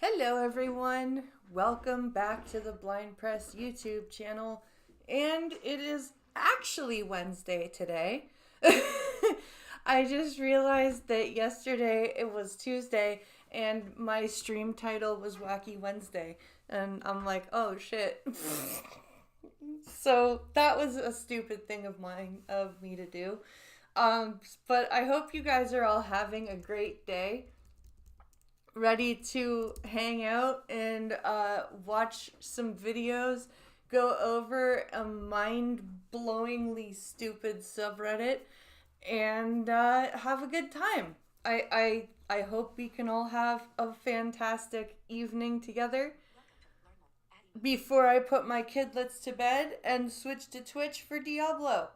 Hello everyone, welcome back to the Blind Press YouTube channel, and it is actually Wednesday today. I just realized that yesterday it was Tuesday and my stream title was Wacky Wednesday, and I'm like, oh shit. So that was a stupid thing of me to do. But I hope you guys are all having a great day, ready to hang out and watch some videos, go over a mind-blowingly stupid subreddit, and have a good time. I hope we can all have a fantastic evening together before I put my kidlets to bed and switch to Twitch for Diablo.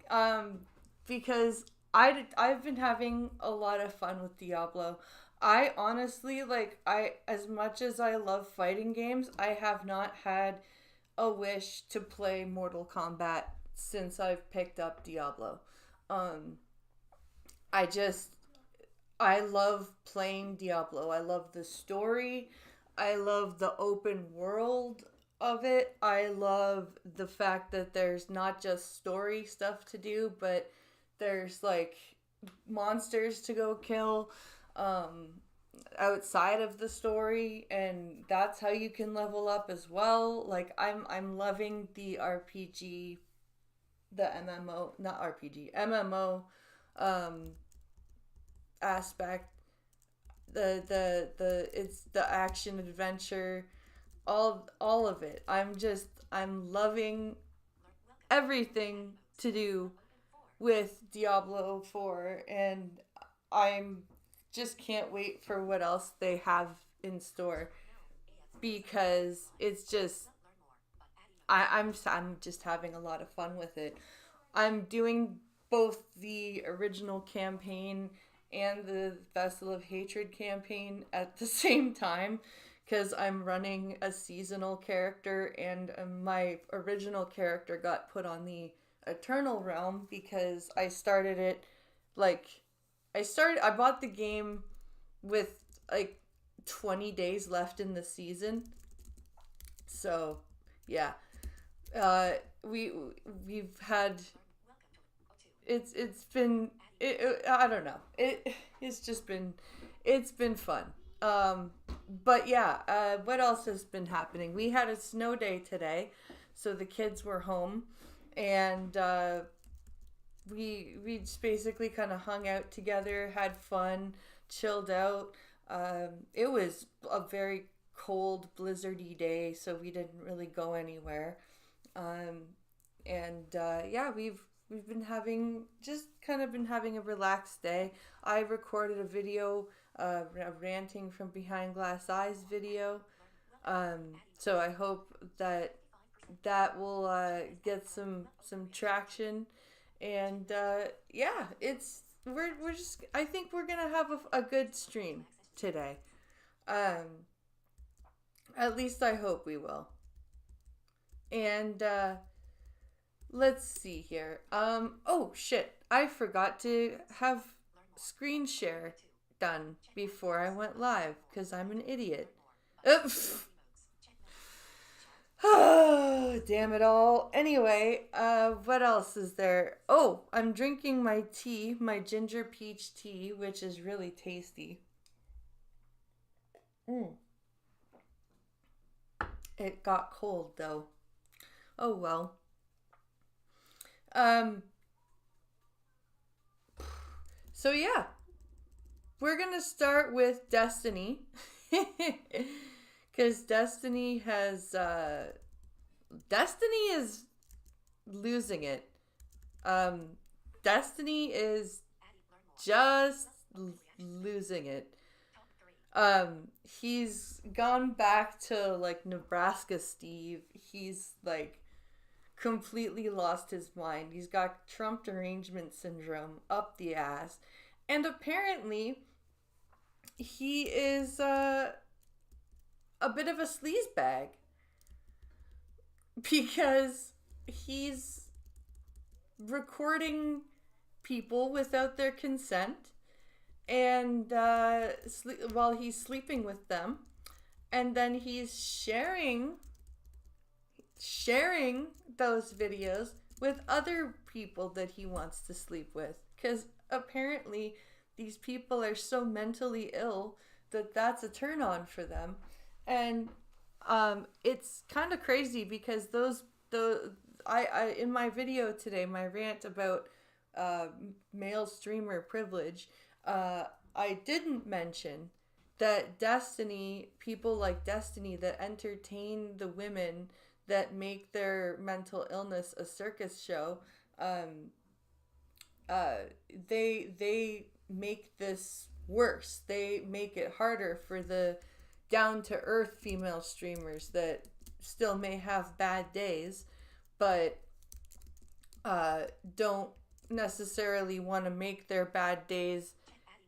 Um, because I've been having a lot of fun with Diablo. I honestly, as much as I love fighting games, I have not had a wish to play Mortal Kombat since I've picked up Diablo. Um, I just I love playing Diablo. I love the story. I love the open world of it. I love the fact that there's not just story stuff to do, but there's like monsters to go kill um, outside of the story, and that's how you can level up as well. Like I'm loving the RPG, the MMO, not RPG, MMO um, aspect, the it's the action adventure, all of it. I'm loving everything to do with Diablo 4, and I'm just can't wait for what else they have in store, because it's just I'm just having a lot of fun with it. I'm doing both the original campaign and the Vessel of Hatred campaign at the same time, because I'm running a seasonal character, and my original character got put on the Eternal Realm because like I bought the game with like 20 days left in the season. So, yeah. Uh we we've had it's been I don't know. It's just been it's been fun. Um but yeah, what else has been happening? We had a snow day today, so the kids were home, and we just basically kind of hung out together, had fun, chilled out. It was a very cold, blizzardy day, so we didn't really go anywhere. Um, and yeah, we've been having just kind of been having a relaxed day. I recorded a video, a ranting from behind glass eyes video. So I hope that that will get some traction, and yeah, we're just I think we're gonna have a good stream today. Um, at least I hope we will. And let's see here. Oh shit, I forgot to have screen share done before I went live because I'm an idiot. Oh, damn it all. Anyway, what else is there? Oh, I'm drinking my tea, my ginger peach tea, which is really tasty. Mm. It got cold though. Oh well. Um, so yeah, we're gonna start with Destiny. Because Destiny is losing it. Um, Destiny is just losing it. He's gone back to like Nebraska Steve. He's like completely lost his mind. He's got Trump derangement syndrome up the ass. And apparently, he is a bit of a sleazebag, because he's recording people without their consent, and while he's sleeping with them, and then he's sharing those videos with other people that he wants to sleep with, because apparently these people are so mentally ill that that's a turn on for them. And it's kind of crazy because I in my video today, my rant about male streamer privilege, I didn't mention that people like Destiny that entertain the women that make their mental illness a circus show, they make this worse. They make it harder for the down to earth female streamers that still may have bad days, but don't necessarily want to make their bad days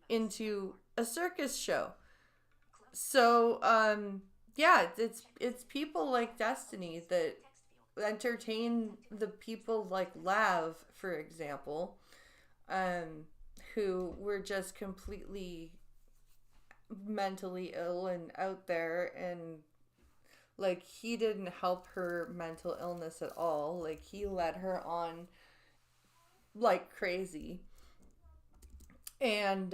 into a circus show. So yeah, it's people like Destiny that entertain the people like Lav, for example, who were just completely mentally ill and out there, and like he didn't help her mental illness at all. Like he led her on like crazy. And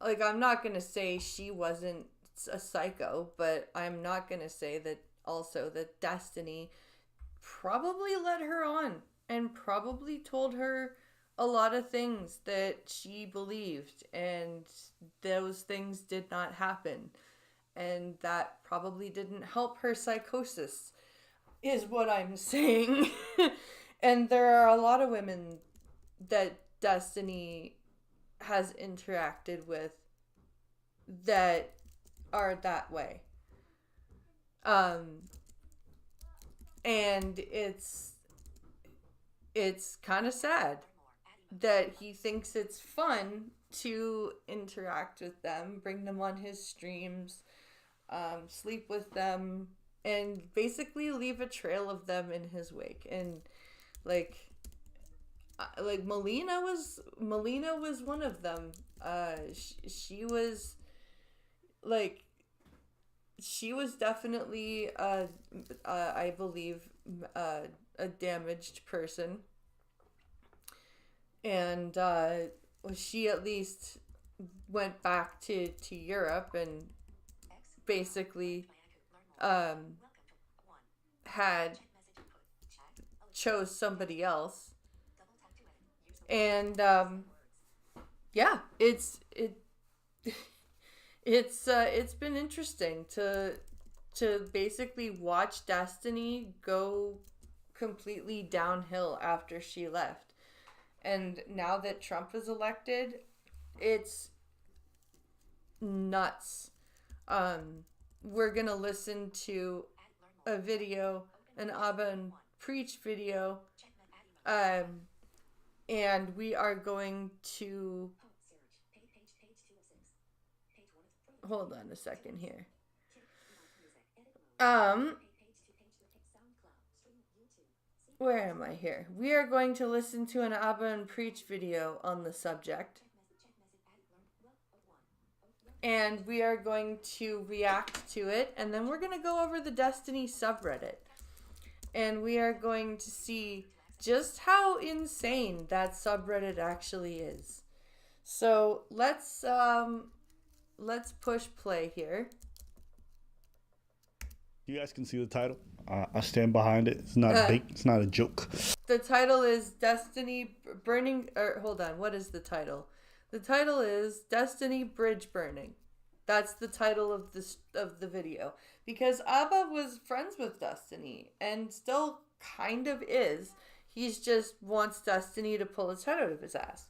like I'm not gonna say she wasn't a psycho, but I'm not gonna say that also that Destiny probably led her on and probably told her a lot of things that she believed, and those things did not happen, and that probably didn't help her psychosis, is what I'm saying. And there are a lot of women that Destiny has interacted with that are that way. And it's kind of sad that he thinks it's fun to interact with them, bring them on his streams, sleep with them, and basically leave a trail of them in his wake. And like Melina was one of them. She was like, she was definitely I believe a damaged person, and she at least went back to Europe and basically had chose somebody else. And yeah, it's been interesting to basically watch Destiny go completely downhill after she left. And now that Trump is elected, it's nuts. We're gonna listen to a video, an Abba and Preach video, and we are going to hold on a second here. Where am I here? We are going to listen to an Abba and Preach video on the subject, and we are going to react to it, and then we're going to go over the Destiny subreddit, and we are going to see just how insane that subreddit actually is. So let's push play here. You guys can see the title. I stand behind it. It's not bait. It's not a joke. The title is Destiny Burning. Or hold on, what is the title? The title is Destiny Bridge Burning. That's the title of the video, because Abba was friends with Destiny and still kind of is. He's just wants Destiny to pull his head out of his ass.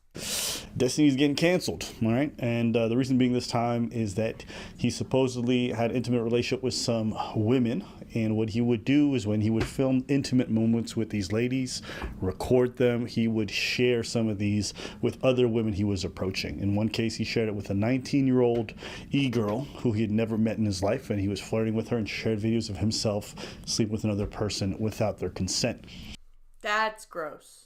Destiny's getting canceled, all right? And the reason being this time is that he supposedly had an intimate relationship with some women. And what he would do is when he would film intimate moments with these ladies, record them, he would share some of these with other women he was approaching. In one case, he shared it with a 19-year-old e-girl who he had never met in his life. And he was flirting with her and shared videos of himself sleeping with another person without their consent. That's gross.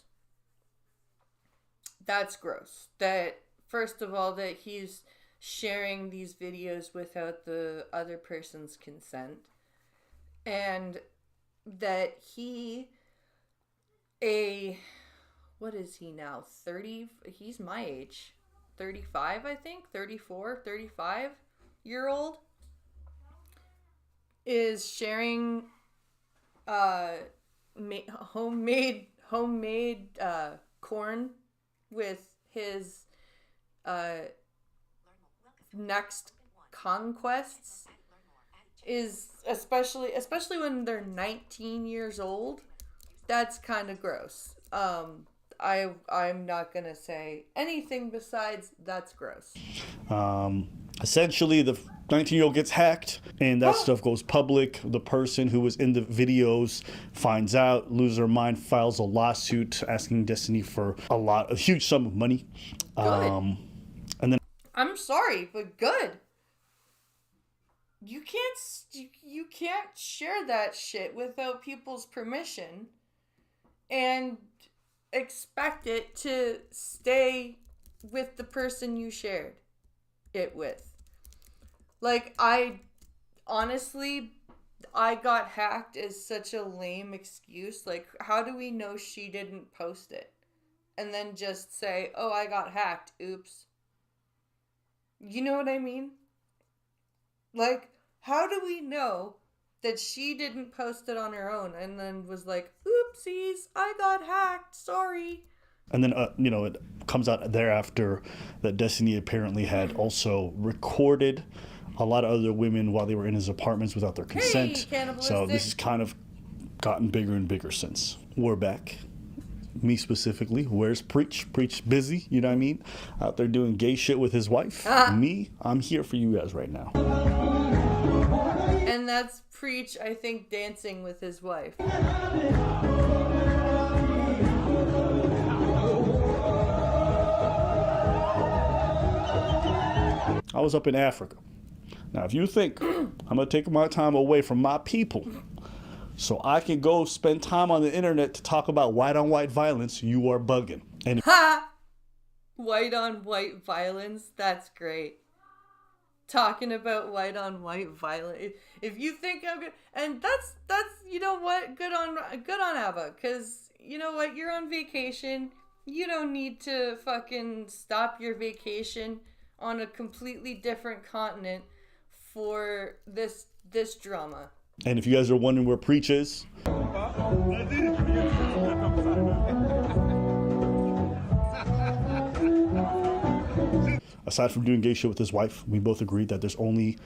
That's gross. That, first of all, that he's sharing these videos without the other person's consent. And that what is he now? 30? He's my age. 35, I think. 34, 35-year-old is sharing homemade corn with his next conquests. Is especially when they're 19 years old, that's kind of gross. I'm not gonna say anything besides that's gross. Essentially, the 19-year-old gets hacked, and that stuff goes public. The person who was in the videos finds out, loses their mind, files a lawsuit asking Destiny for a huge sum of money. Good. And then I'm sorry, but good. You can't share that shit without people's permission and expect it to stay with the person you shared it with. Like, I got hacked is such a lame excuse. Like, how do we know she didn't post it? And then just say, oh, I got hacked. Oops. You know what I mean? Like, how do we know that she didn't post it on her own and then was like, oopsies, I got hacked, sorry. And then, it comes out thereafter that Destiny apparently had also recorded a lot of other women while they were in his apartments without their consent. Hey, so this has kind of gotten bigger and bigger since. We're back. Me specifically. Where's Preach? Preach busy, you know what I mean? Out there doing gay shit with his wife. Me, I'm here for you guys right now. And that's Preach, I think, dancing with his wife. I was up in Africa. Now, if you think I'm going to take my time away from my people so I can go spend time on the internet to talk about white-on-white violence, you are bugging. And White-on-white violence? That's great. Talking about white-on-white violence. If you think I'm good... And that's you know what? Good on Abba. Because, you know what? You're on vacation. You don't need to fucking stop your vacation on a completely different continent for this drama. And if you guys are wondering where Preach is, aside from doing gay shit with his wife, we both agreed that there's only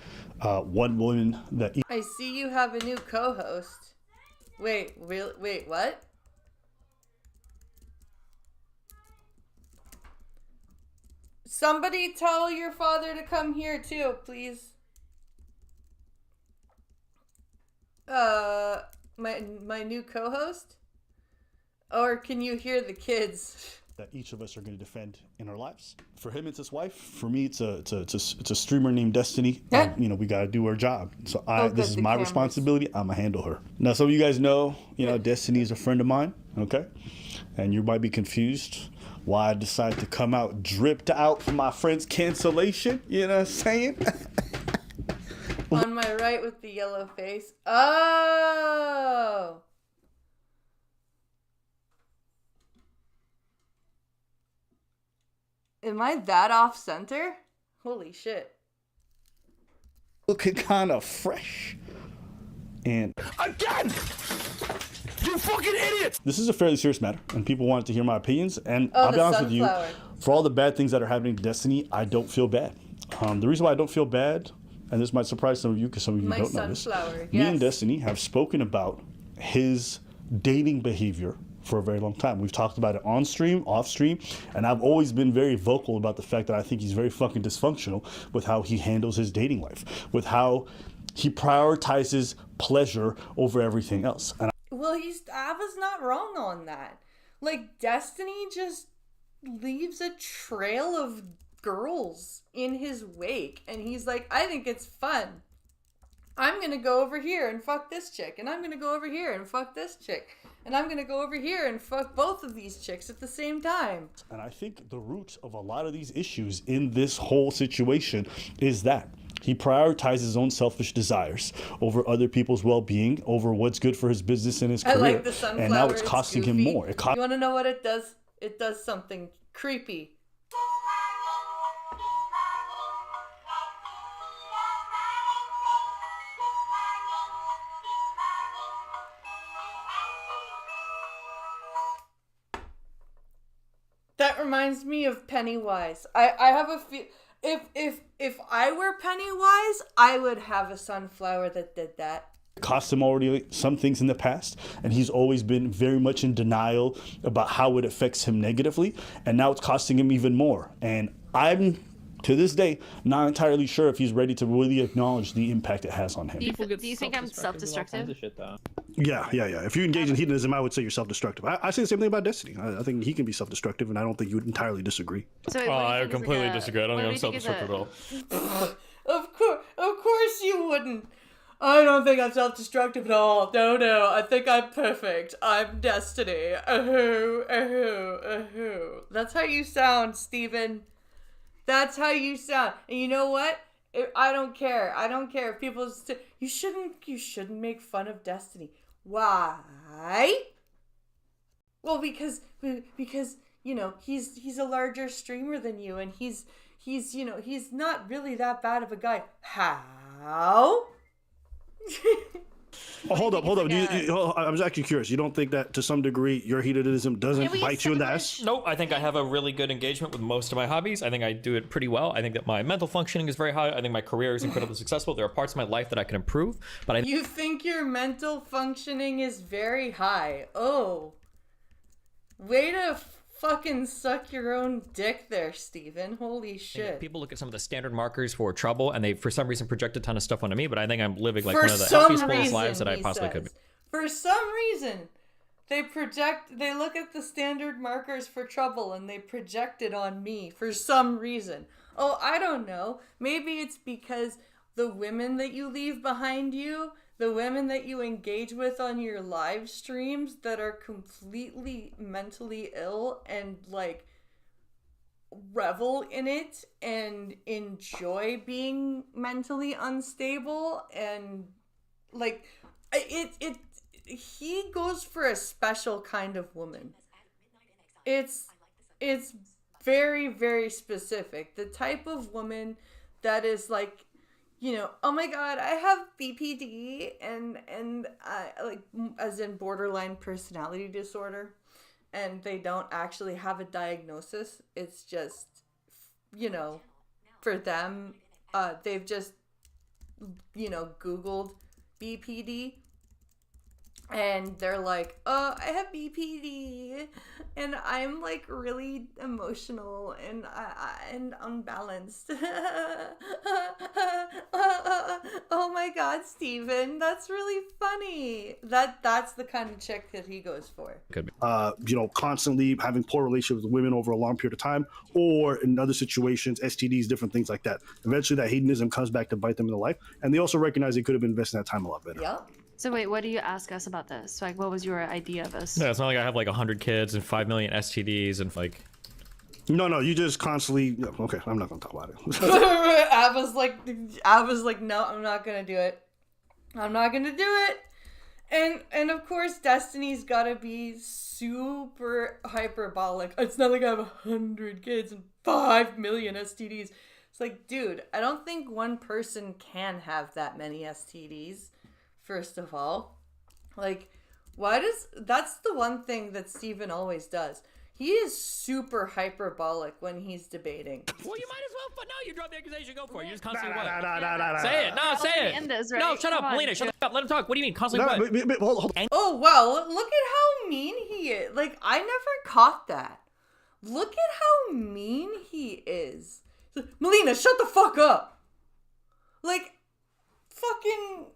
one woman that... I see you have a new co-host. Wait, what? Somebody tell your father to come here too, please. My new co-host? Or can you hear the kids? That each of us are going to defend in our lives. For him, it's his wife. For me, it's a streamer named Destiny. We got to do our job. So this is my responsibility. I'm gonna handle her. Now, some of you guys know, Destiny is a friend of mine. Okay, and you might be confused why I decided to come out dripped out from my friend's cancellation. You know what I'm saying? On my right with the yellow face. Oh. Am I that off center? Holy shit. Looking kind of fresh. And again, you fucking idiot! This is a fairly serious matter, and people wanted to hear my opinions. And I'll be honest with you, for all the bad things that are happening to Destiny, I don't feel bad. The reason why I don't feel bad, and this might surprise some of you because some of you don't know this, me and Destiny have spoken about his dating behavior for a very long time. We've talked about it on stream, off stream, and I've always been very vocal about the fact that I think he's very fucking dysfunctional with how he handles his dating life, with how he prioritizes pleasure over everything else. And Ava's not wrong on that. Like, Destiny just leaves a trail of girls in his wake, and he's like, I think it's fun. I'm going to go over here and fuck this chick. And I'm going to go over here and fuck this chick. And I'm going to go over here and fuck both of these chicks at the same time. And I think the root of a lot of these issues in this whole situation is that he prioritizes his own selfish desires over other people's well-being, over what's good for his business and his career. I like the sunflower. And now it's costing him more. You want to know what it does? It does something creepy. That reminds me of Pennywise. I have a feel if I were Pennywise, I would have a sunflower that did that. Cost him already some things in the past, and he's always been very much in denial about how it affects him negatively, and now it's costing him even more. And I'm, to this day, not entirely sure if he's ready to really acknowledge the impact it has on him. Do you think I'm self-destructive? Yeah. If you engage in hedonism, I would say you're self-destructive. I say the same thing about Destiny. I think he can be self-destructive, and I don't think you would entirely disagree. So I completely disagree. I don't think I'm self-destructive at all. Of course you wouldn't. I don't think I'm self-destructive at all. No, I think I'm perfect. I'm Destiny. That's how you sound, Steven. That's how you sound. And you know what? I don't care. If people you shouldn't make fun of Destiny. Why? Well, because you know, he's a larger streamer than you, and he's not really that bad of a guy. How? Hold up. I was actually curious. You don't think that to some degree your hedonism doesn't bite you in the ass? Nope. I think I have a really good engagement with most of my hobbies. I think I do it pretty well. I think that my mental functioning is very high. I think my career is incredibly successful. There are parts of my life that I can improve, but You think your mental functioning is very high? Oh. Way to fucking suck your own dick there, Steven. Holy shit. People look at some of the standard markers for trouble, and they, for some reason, project a ton of stuff onto me, but I think I'm living like one of the healthiest, fullest lives that I possibly could be. For some reason, they look at the standard markers for trouble, and they project it on me for some reason. Oh, I don't know. Maybe it's because the women that you leave behind you, the women that you engage with on your live streams that are completely mentally ill and like revel in it and enjoy being mentally unstable, and like he goes for a special kind of woman. It's very, very specific. The type of woman that is like, you know, oh my god, I have BPD and like, as in borderline personality disorder, and they don't actually have a diagnosis. It's just, you know, for them, they've just, you know, Googled BPD, and they're like, oh, I have BPD, and I'm like really emotional and and unbalanced. Oh my god, Steven, that's really funny. That's the kind of chick that he goes for. Could be. You know, constantly having poor relationships with women over a long period of time, or in other situations, STDs, different things like that. Eventually that hedonism comes back to bite them in the life, and they also recognize they could have been investing that time a lot better. Yep. So wait, what do you ask us about this? Like, what was your idea of this? No, it's not like I have like 100 kids and 5 million STDs and like... No, you just constantly... Okay, I'm not going to talk about it. I was like, no, I'm not going to do it. I'm not going to do it. And of course, Destiny's got to be super hyperbolic. It's not like I have 100 kids and 5 million STDs. It's like, dude, I don't think one person can have that many STDs. First of all, like, that's the one thing that Steven always does. He is super hyperbolic when he's debating. Well, you might as well, but no, you drop the accusation, go for it. You just constantly say it. No, say it. This, right? No, shut up, Melina, shut up. Let him talk. What do you mean, constantly what? Hold on. Oh, wow, look at how mean he is. Like, I never caught that. Look at how mean he is. Melina, shut the fuck up. Like, fucking...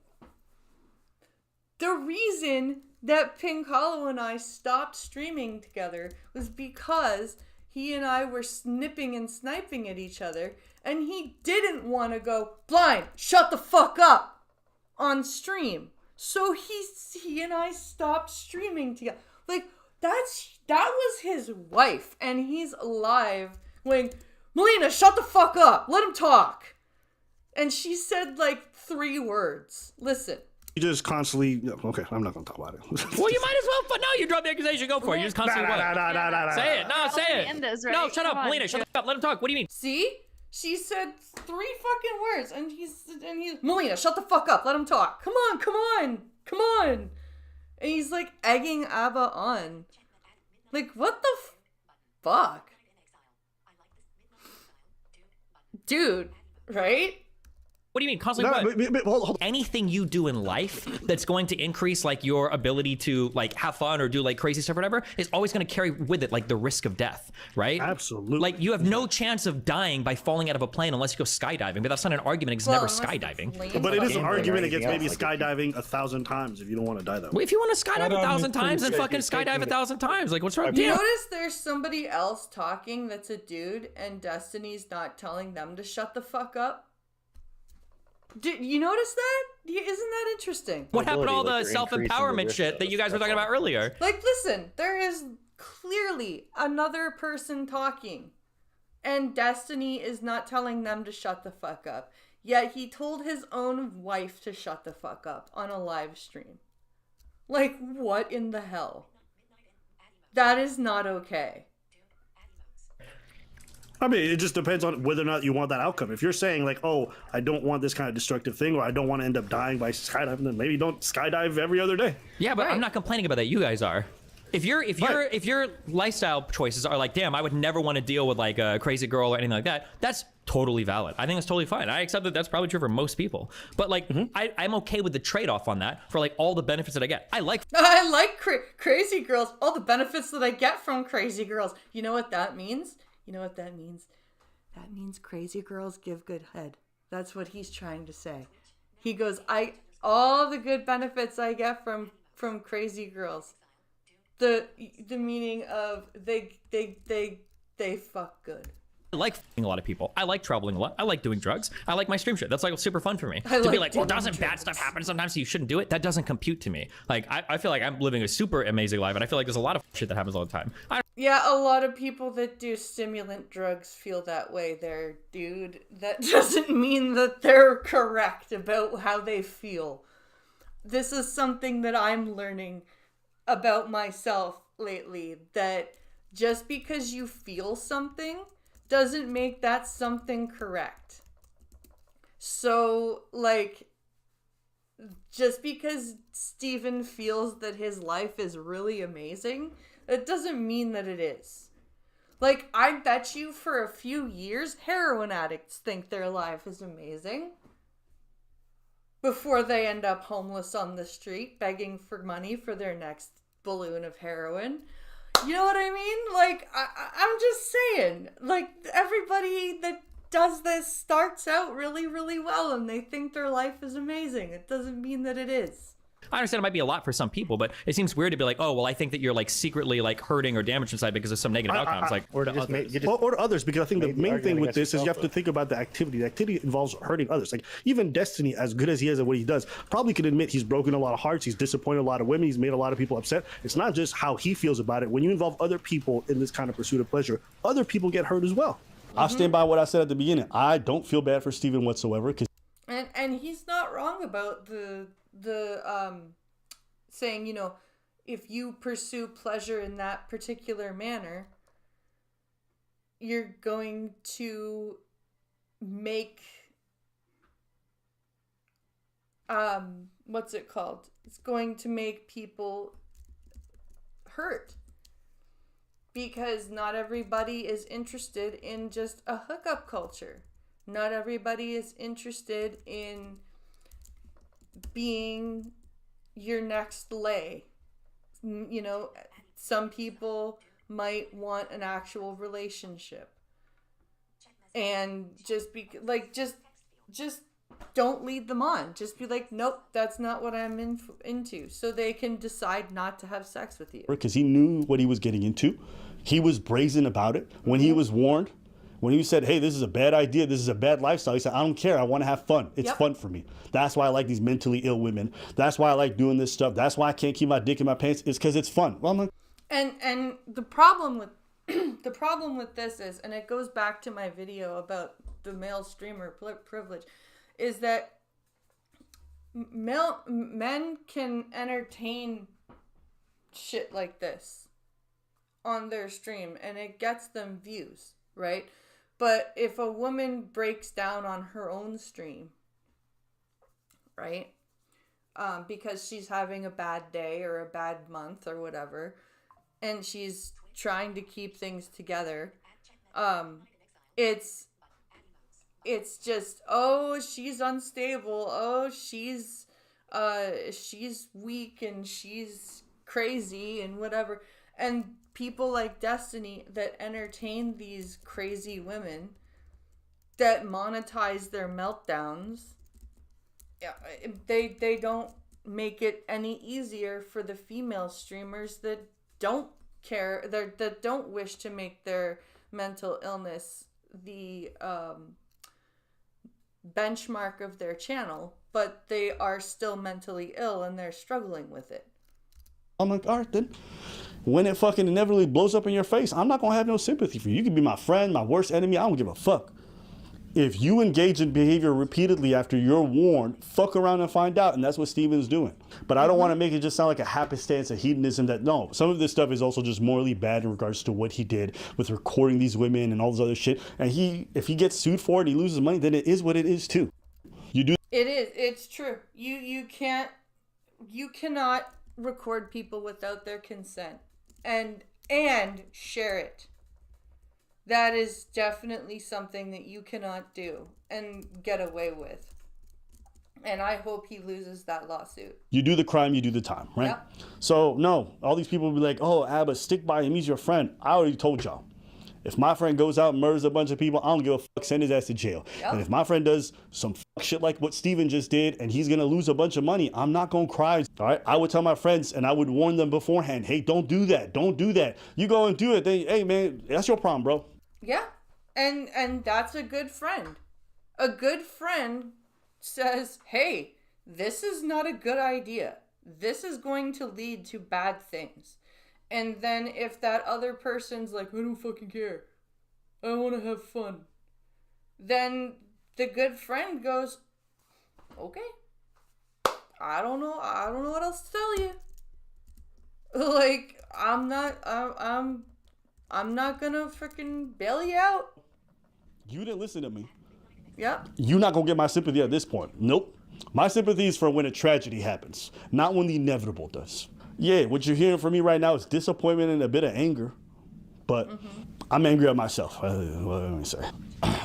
The reason that Pink Hollow and I stopped streaming together was because he and I were snipping and sniping at each other, and he didn't want to go, Blind, shut the fuck up. on stream. So he and I stopped streaming together. Like, that was his wife, and he's live going, Melina, shut the fuck up. Let him talk. And she said like 3 words. Listen. You just constantly, okay, I'm not going to talk about it. Well, you might as well, but no, you drop the accusation, go for it. You just constantly say it. No, say it. This, right? No, shut up, Melina, shut up. Let him talk. What do you mean? See? She said 3 fucking words, and he's, Melina, shut the fuck up. Let him talk. Come on. And he's like egging Abba on. Like, what the fuck? Dude, right? What do you mean? Constantly hold. Anything you do in life that's going to increase like your ability to like have fun or do like crazy stuff or whatever is always going to carry with it like the risk of death, right? Absolutely. Like you have no chance of dying by falling out of a plane unless you go skydiving, but that's not an argument because it's never skydiving. But it is an argument against maybe skydiving 1,000 times if you don't want to die that way. Well, if you want to skydive 1,000 times, then fucking skydive 1,000 times. Like what's wrong with you? Notice there's somebody else talking that's a dude and Destiny's not telling them to shut the fuck up. Did you notice that? Isn't that interesting? What happened to all the self-empowerment shit that you guys were talking about earlier? Like, listen, there is clearly another person talking, and Destiny is not telling them to shut the fuck up. Yet he told his own wife to shut the fuck up on a live stream. Like, what in the hell? That is not okay. I mean, it just depends on whether or not you want that outcome. If you're saying like, oh, I don't want this kind of destructive thing, or I don't want to end up dying by skydiving, then maybe don't skydive every other day. Yeah, but I'm not complaining about that. You guys are. If your lifestyle choices are like, damn, I would never want to deal with like a crazy girl or anything like that, that's totally valid. I think that's totally fine. I accept that that's probably true for most people. But like, I'm okay with the trade-off on that for like all the benefits that I get. I like crazy girls. All the benefits that I get from crazy girls. You know what that means? You know what that means? That means crazy girls give good head. That's what he's trying to say. He goes, all the good benefits I get from crazy girls. The meaning of they fuck good. I like f***ing a lot of people. I like traveling a lot. I like doing drugs. I like my stream shit. That's like super fun for me. To be like, well, doesn't bad stuff happen sometimes so you shouldn't do it? That doesn't compute to me. Like, I feel like I'm living a super amazing life, and I feel like there's a lot of shit that happens all the time. Yeah, a lot of people that do stimulant drugs feel that way there, dude. That doesn't mean that they're correct about how they feel. This is something that I'm learning about myself lately, that just because you feel something doesn't make that something correct. So, like, just because Steven feels that his life is really amazing, it doesn't mean that it is. Like, I bet you for a few years, heroin addicts think their life is amazing before they end up homeless on the street begging for money for their next balloon of heroin. You know what I mean? Like, I'm just saying, like, everybody that does this starts out really, really well and they think their life is amazing. It doesn't mean that it is. I understand it might be a lot for some people, but it seems weird to be like, oh, well, I think that you're like secretly like hurting or damaged inside because of some negative outcomes. Like, or to others, because I think the main thing with this is you have to think about the activity. The activity involves hurting others. Like, even Destiny, as good as he is at what he does, probably can admit he's broken a lot of hearts. He's disappointed a lot of women. He's made a lot of people upset. It's not just how he feels about it. When you involve other people in this kind of pursuit of pleasure, other people get hurt as well. I'll stand by what I said at the beginning. I don't feel bad for Steven whatsoever. And he's not wrong about the saying, you know, if you pursue pleasure in that particular manner, you're going to make what's it called? It's going to make people hurt. Because not everybody is interested in just a hookup culture. Not everybody is interested in being your next lay. You know, some people might want an actual relationship. And just don't lead them on. Just be like, nope, that's not what I'm into. So they can decide not to have sex with you. Because he knew what he was getting into. He was brazen about it. When he was warned, When you said, hey, this is a bad idea, this is a bad lifestyle, he said, I don't care. I want to have fun. It's fun for me. That's why I like these mentally ill women. That's why I like doing this stuff. That's why I can't keep my dick in my pants. It's because it's fun. Well, I'm like, and the problem with the problem with this is, and it goes back to my video about the male streamer privilege, is that men can entertain shit like this on their stream and it gets them views, right? But if a woman breaks down on her own stream, right, because she's having a bad day or a bad month or whatever, and she's trying to keep things together, it's just, oh, she's unstable, oh, she's weak and she's crazy and whatever. And people like Destiny that entertain these crazy women that monetize their meltdowns, they don't make it any easier for the female streamers that don't care, that don't wish to make their mental illness the benchmark of their channel, but they are still mentally ill and they're struggling with it. I'm like, all right, then. When it fucking inevitably blows up in your face, I'm not going to have no sympathy for you. You can be my friend, my worst enemy. I don't give a fuck. If you engage in behavior repeatedly after you're warned, fuck around and find out. And that's what Steven's doing. But I don't want to make it just sound like a happenstance of hedonism. That no, some of this stuff is also just morally bad in regards to what he did with recording these women and all this other shit. And if he gets sued for it and he loses money, then it is what it is too. You do. It is. It's true. You cannot record people without their consent and share it. That is definitely something that you cannot do and get away with. And I hope he loses that lawsuit. You do the crime, you do the time, right? Yep. So, no, all these people will be like, oh, Abba, stick by him, he's your friend. I already told y'all. If my friend goes out and murders a bunch of people, I don't give a fuck, send his ass to jail. Yep. And if my friend does some fuck shit like what Steven just did and he's going to lose a bunch of money, I'm not going to cry. All right? I would tell my friends and I would warn them beforehand, hey, don't do that. Don't do that. You go and do it. Then, hey, man, that's your problem, bro. Yeah. And that's a good friend. A good friend says, hey, this is not a good idea. This is going to lead to bad things. And then if that other person's like, I don't fucking care, I want to have fun, then the good friend goes, okay, I don't know what else to tell you. Like, I'm not gonna freaking bail you out. You didn't listen to me. Yep. You're not gonna get my sympathy at this point. Nope. My sympathy is for when a tragedy happens, not when the inevitable does. Yeah, what you're hearing from me right now is disappointment and a bit of anger, but I'm angry at myself. What let me say?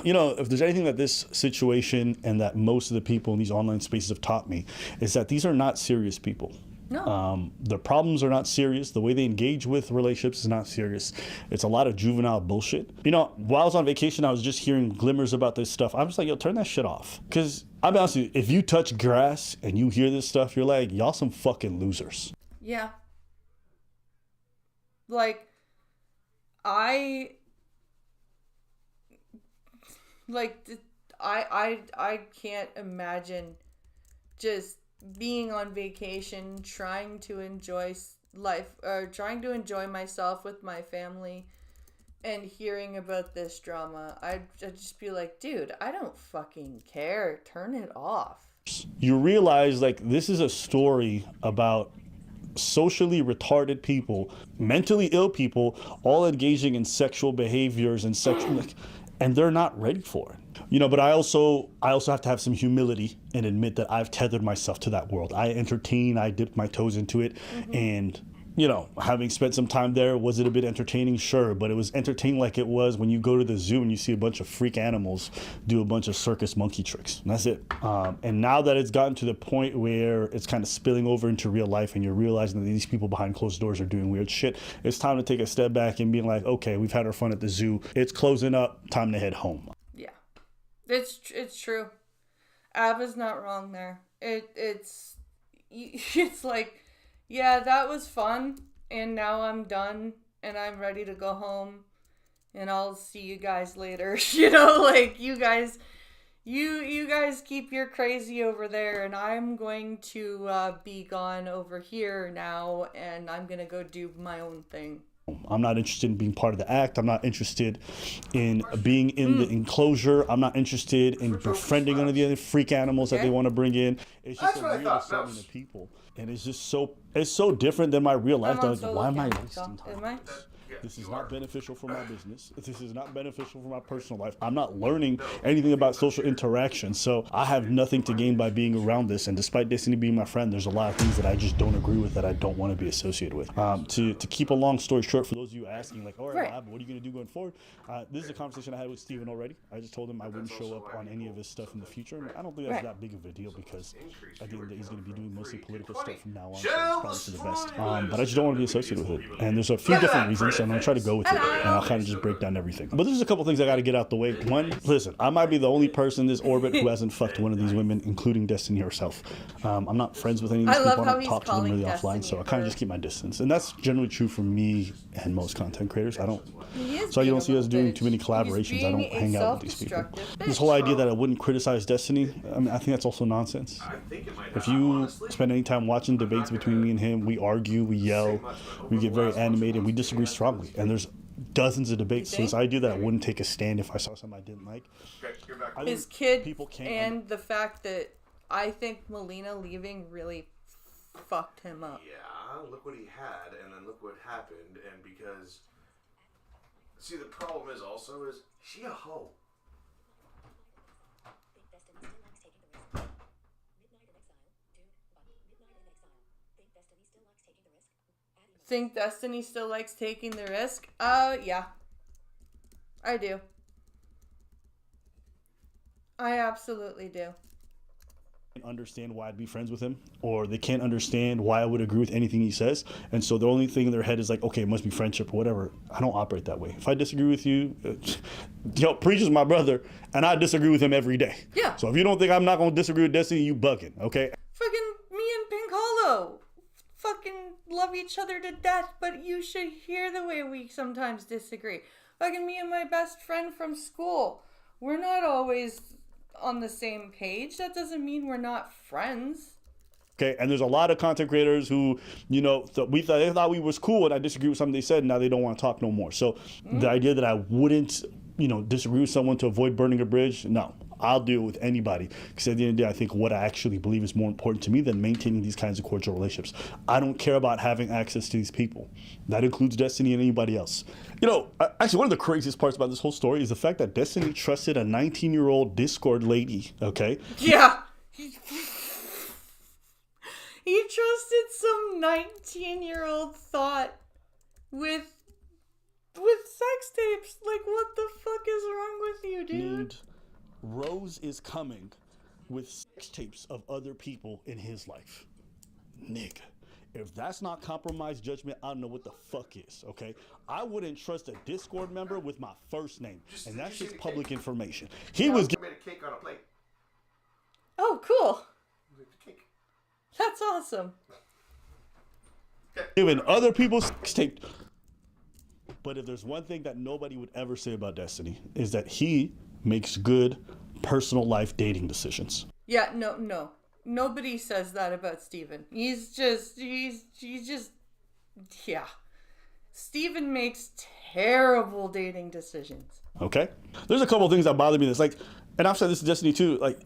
You know, if there's anything that this situation and that most of the people in these online spaces have taught me, is that these are not serious people. No. The problems are not serious. The way they engage with relationships is not serious. It's a lot of juvenile bullshit. You know, while I was on vacation, I was just hearing glimmers about this stuff. I'm just like, yo, turn that shit off. Because I'll be honest with you, if you touch grass and you hear this stuff, you're like, y'all some fucking losers. Yeah. Like, I can't imagine just being on vacation, trying to enjoy life, or trying to enjoy myself with my family, and hearing about this drama. I'd just be like, dude, I don't fucking care. Turn it off. You realize, like, this is a story about socially retarded people, mentally ill people, all engaging in sexual behaviors and sexual, and they're not ready for it. You know, but I also have to have some humility and admit that I've tethered myself to that world. I entertain, I dipped my toes into it, and you know, having spent some time there, was it a bit entertaining? Sure, but it was entertaining like it was when you go to the zoo and you see a bunch of freak animals do a bunch of circus monkey tricks. And that's it. And now that it's gotten to the point where it's kind of spilling over into real life and you're realizing that these people behind closed doors are doing weird shit, it's time to take a step back and being like, okay, we've had our fun at the zoo. It's closing up. Time to head home. Yeah, it's true. Abba's not wrong there. It's like, yeah, that was fun, and now I'm done, and I'm ready to go home, and I'll see you guys later. You know, like, you guys keep your crazy over there, and I'm going to be gone over here now, and I'm gonna go do my own thing. I'm not interested in being part of the act. I'm not interested in being in the enclosure. I'm not interested in befriending one of the other freak animals that they want to bring in. It's just a weird assortment of people. And it's just it's so different than my real life. Like, why am I wasting time? This is not beneficial for my business. This is not beneficial for my personal life. I'm not learning anything about social interaction. So I have nothing to gain by being around this. And despite Destiny being my friend, there's a lot of things that I just don't agree with, that I don't want to be associated with. To keep a long story short, for those of you asking, like, all right, Bob, what are you going to do going forward? This is a conversation I had with Steven already. I just told him I wouldn't show up on any of his stuff in the future. And I don't think that's that big of a deal, because at the end of the day, he's going to be doing mostly political stuff from now on. So it's probably for the best. But I just don't want to be associated with it. And there's a few different reasons, so I'm going to try to go with it. And I'll kind of just break down everything. But there's a couple things I got to get out the way. One, listen, I might be the only person in this orbit who hasn't fucked one of these women, including Destiny herself. I'm not friends with any of these people. I don't talk to them really offline, so I kind of just keep my distance. And that's generally true for me and most content creators. So you don't see us doing too many collaborations. I don't hang out with these people. This whole idea that I wouldn't criticize Destiny, I mean, I think that's also nonsense. If you spend any time watching debates between me and him, we argue, we yell, we get very animated, we disagree strongly. And there's dozens of debates. So this idea that I wouldn't take a stand if I saw something I didn't like. His kid and the fact that I think Melina leaving really fucked him up. Yeah, look what he had, and then look what happened, and because... See, the problem is also, is she a hoe? Think Destiny still likes taking the risk? Yeah. I do. I absolutely do. Understand why I'd be friends with him, or they can't understand why I would agree with anything he says, and so the only thing in their head is like, okay, it must be friendship or whatever. I don't operate that way. If I disagree with you, Preach is my brother, and I disagree with him every day. Yeah. So if you don't think I'm not gonna disagree with Destiny, you bugging, okay? Fucking me and Pink Hollow fucking love each other to death, but you should hear the way we sometimes disagree. Fucking me and my best friend from school, we're not always on the same page. That doesn't mean we're not friends. Okay, and there's a lot of content creators who, you know, they thought we was cool, and I disagree with something they said, and now they don't want to talk no more. So the idea that I wouldn't, you know, disagree with someone to avoid burning a bridge, no. I'll deal with anybody, because at the end of the day, I think what I actually believe is more important to me than maintaining these kinds of cordial relationships. I don't care about having access to these people. That includes Destiny and anybody else. You know, actually, one of the craziest parts about this whole story is the fact that Destiny trusted a 19-year-old Discord lady, okay? Yeah. He trusted some 19-year-old thought with sex tapes. Like, what the fuck is wrong with you, dude? Rose is coming with sex tapes of other people in his life. Nigga, if that's not compromised judgment, I don't know what the fuck is, okay? I wouldn't trust a Discord member with my first name, and that's just public information. He was made a cake on a plate. Oh, cool. That's awesome. Giving other people sex tapes. But if there's one thing that nobody would ever say about Destiny, is that he makes good personal life dating decisions. Yeah, no. Nobody says that about Steven. He's just, yeah. Steven makes terrible dating decisions. Okay? There's a couple of things that bother me. That's like, and I've said this to Destiny too, like,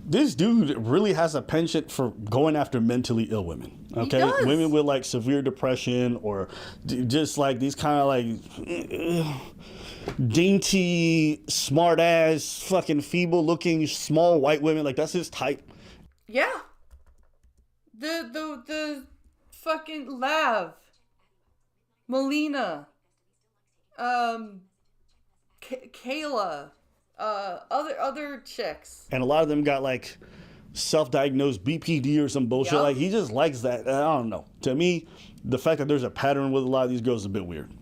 this dude really has a penchant for going after mentally ill women. Okay? Women with like severe depression, or just like these kind of like dainty, smart ass, fucking feeble looking, small white women. Like, that's his type. Yeah. The fucking Lav, Melina, Kayla, other chicks. And a lot of them got like self-diagnosed BPD or some bullshit. Yep. Like, he just likes that. I don't know. To me, the fact that there's a pattern with a lot of these girls is a bit weird.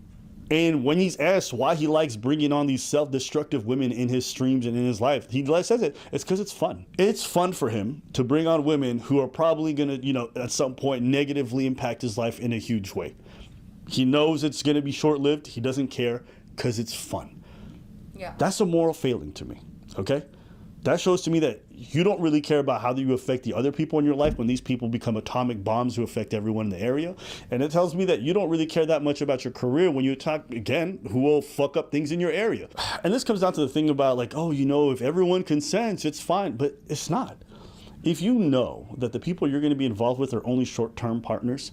And when he's asked why he likes bringing on these self-destructive women in his streams and in his life, he says it's because it's fun. It's fun for him to bring on women who are probably going to, you know, at some point negatively impact his life in a huge way. He knows it's going to be short-lived. He doesn't care because it's fun. Yeah. That's a moral failing to me, okay? That shows to me that you don't really care about how you affect the other people in your life when these people become atomic bombs who affect everyone in the area. And it tells me that you don't really care that much about your career when you attack, again, who will fuck up things in your area. And this comes down to the thing about like, oh, you know, if everyone consents, it's fine. But it's not. If you know that the people you're going to be involved with are only short-term partners,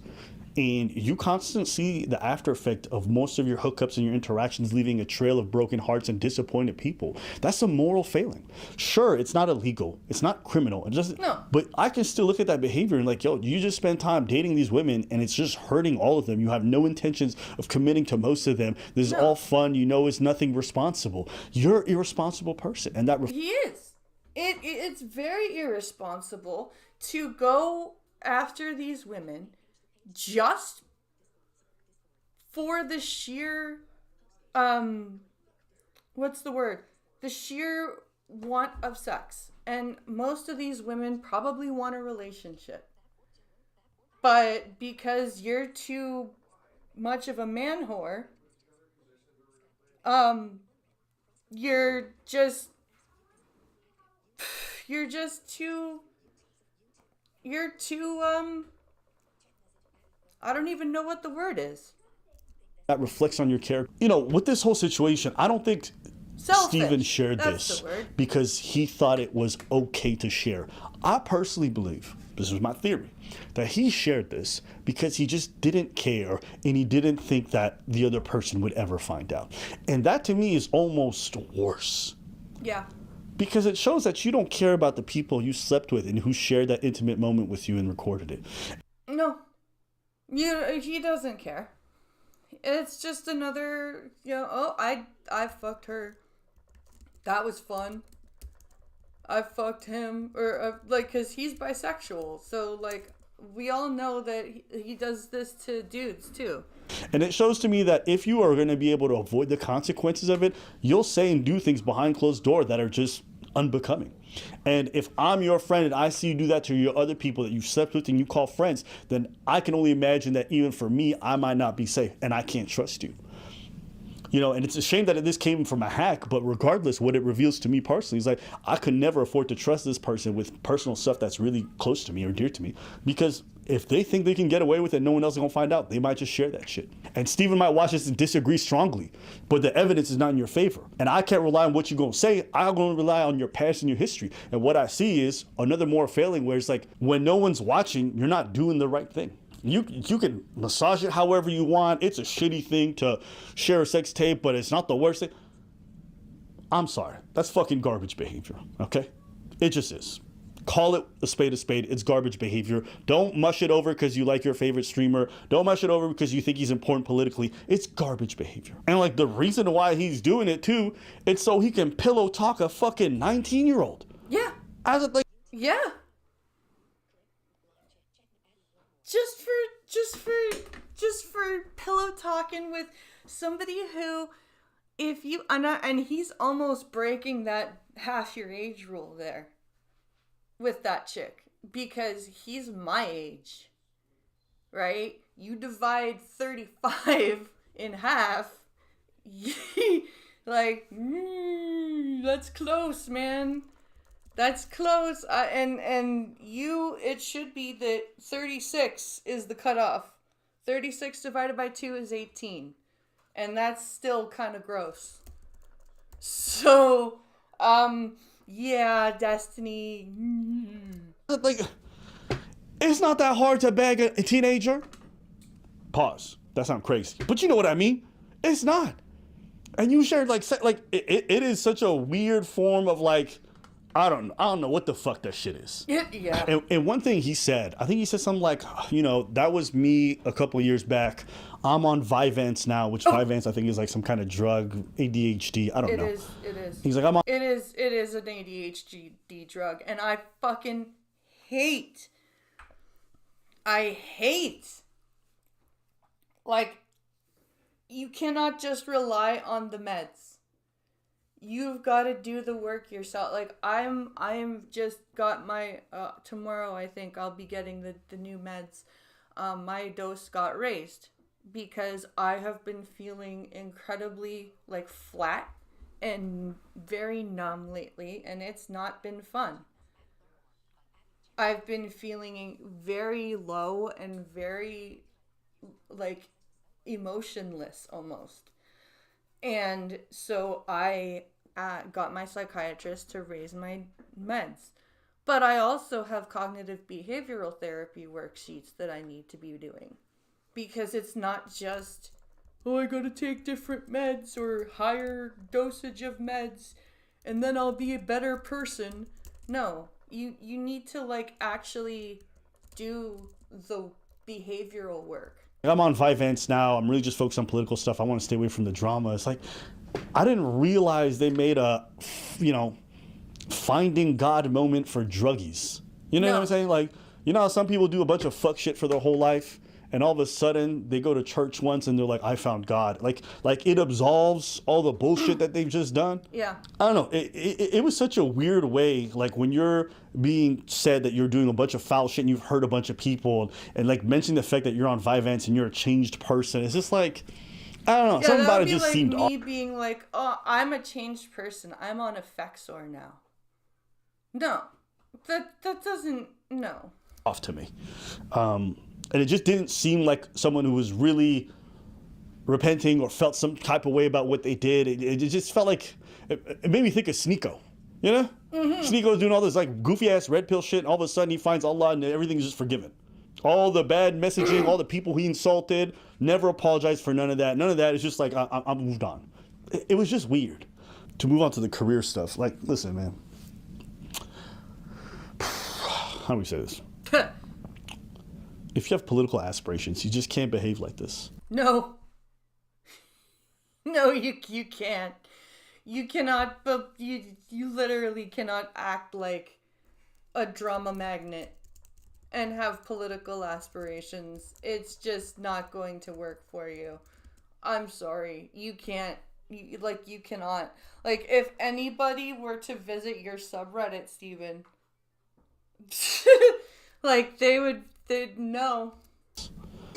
and you constantly see the after effect of most of your hookups and your interactions leaving a trail of broken hearts and disappointed people, that's a moral failing. Sure, it's not illegal. It's not criminal. It doesn't, No. But I can still look at that behavior and like, yo, you just spend time dating these women and it's just hurting all of them. You have no intentions of committing to most of them. This is all fun. You know, it's nothing responsible. You're an irresponsible person. And that He is. It's very irresponsible to go after these women just for the sheer what's the word? The sheer want of sex. And most of these women probably want a relationship. But because you're too much of a man whore, you're just too I don't even know what the word is. that reflects on your character. You know, with this whole situation, I don't think Selfish. Steven shared That's this the word. because he thought it was okay to share. I personally believe, this is my theory, that he shared this because he just didn't care and he didn't think that the other person would ever find out. And that to me is almost worse. Yeah. Because it shows that you don't care about the people you slept with and who shared that intimate moment with you and recorded it. No. He doesn't care. It's just another, oh, I fucked her. That was fun. I fucked him. Or, because he's bisexual. So, we all know that he does this to dudes, too. And it shows to me that if you are going to be able to avoid the consequences of it, you'll say and do things behind closed doors that are just unbecoming. And if I'm your friend and I see you do that to your other people that you slept with and you call friends, then I can only imagine that even for me, I might not be safe and I can't trust you. You know, and it's a shame that this came from a hack, but regardless, what it reveals to me personally is like, I could never afford to trust this person with personal stuff that's really close to me or dear to me, because if they think they can get away with it, no one else is gonna find out. They might just share that shit. And Steven might watch this and disagree strongly, but the evidence is not in your favor. And I can't rely on what you're gonna say. I'm gonna rely on your past and your history. And what I see is another more failing where it's like, when no one's watching, you're not doing the right thing. You can massage it however you want. It's a shitty thing to share a sex tape, but it's not the worst thing. I'm sorry. That's fucking garbage behavior, okay? It just is. Call it a spade. It's garbage behavior. Don't mush it over because you like your favorite streamer. Don't mush it over because you think he's important politically. It's garbage behavior. And the reason why he's doing it too, it's so he can pillow talk a fucking 19-year-old. Yeah. Yeah. Just for pillow talking with somebody who, if you and he's almost breaking that half your age rule there with that chick, because he's my age, right? You divide 35 in half, that's close, man. That's close. It should be that 36 is the cutoff. 36 divided by 2 is 18. And that's still kind of gross. So, yeah, Destiny. It's not that hard to bag a teenager. Pause. That sounds crazy. But you know what I mean? It's not. And you shared, it is such a weird form of, I don't know what the fuck that shit is. Yeah. And one thing he said, I think he said something like, that was me a couple of years back. I'm on Vyvanse now, which Vyvanse I think is some kind of drug, ADHD. I don't know. It is. He's like, I'm on. It is an ADHD drug, and I fucking hate. You cannot just rely on the meds. You've got to do the work yourself. I'm just got my, tomorrow I think I'll be getting the new meds. My dose got raised. because I have been feeling incredibly like flat and very numb lately, and it's not been fun. I've been feeling very low and very like emotionless almost. And so I got my psychiatrist to raise my meds. But I also have cognitive behavioral therapy worksheets that I need to be doing. Because it's not just, oh, I gotta take different meds or higher dosage of meds and then I'll be a better person. No, you need to like actually do the behavioral work. I'm on Vyvanse now. I'm really just focused on political stuff. I want to stay away from the drama. It's like, I didn't realize they made a, finding God moment for druggies. You know what I'm saying? Like, you know how some people do a bunch of fuck shit for their whole life, and all of a sudden they go to church once and they're like, I found God. Like it absolves all the bullshit that they've just done. Yeah. I don't know. It was such a weird way. Like when you're being said that you're doing a bunch of foul shit and you've hurt a bunch of people, and like mentioning the fact that you're on Vyvanse and you're a changed person. It's just like, I don't know. Yeah, something about it be just like seemed me being like, oh, I'm a changed person. I'm on Effexor now. No, that doesn't, no. Off to me. And it just didn't seem like someone who was really repenting or felt some type of way about what they did. It just felt like, it made me think of Sneeko, you know? Mm-hmm. Sneeko's doing all this like goofy ass red pill shit, and all of a sudden he finds Allah and everything's just forgiven. All the bad messaging, all the people he insulted, never apologized for none of that. None of that. It's just like, I moved on. It was just weird. To move on to the career stuff, like, listen, man. How do we say this? If you have political aspirations, you just can't behave like this. No. No, you can't. You cannot, but you literally cannot act like a drama magnet and have political aspirations. It's just not going to work for you. I'm sorry. You can't. You cannot. Like, if anybody were to visit your subreddit, Steven, like, they'd know.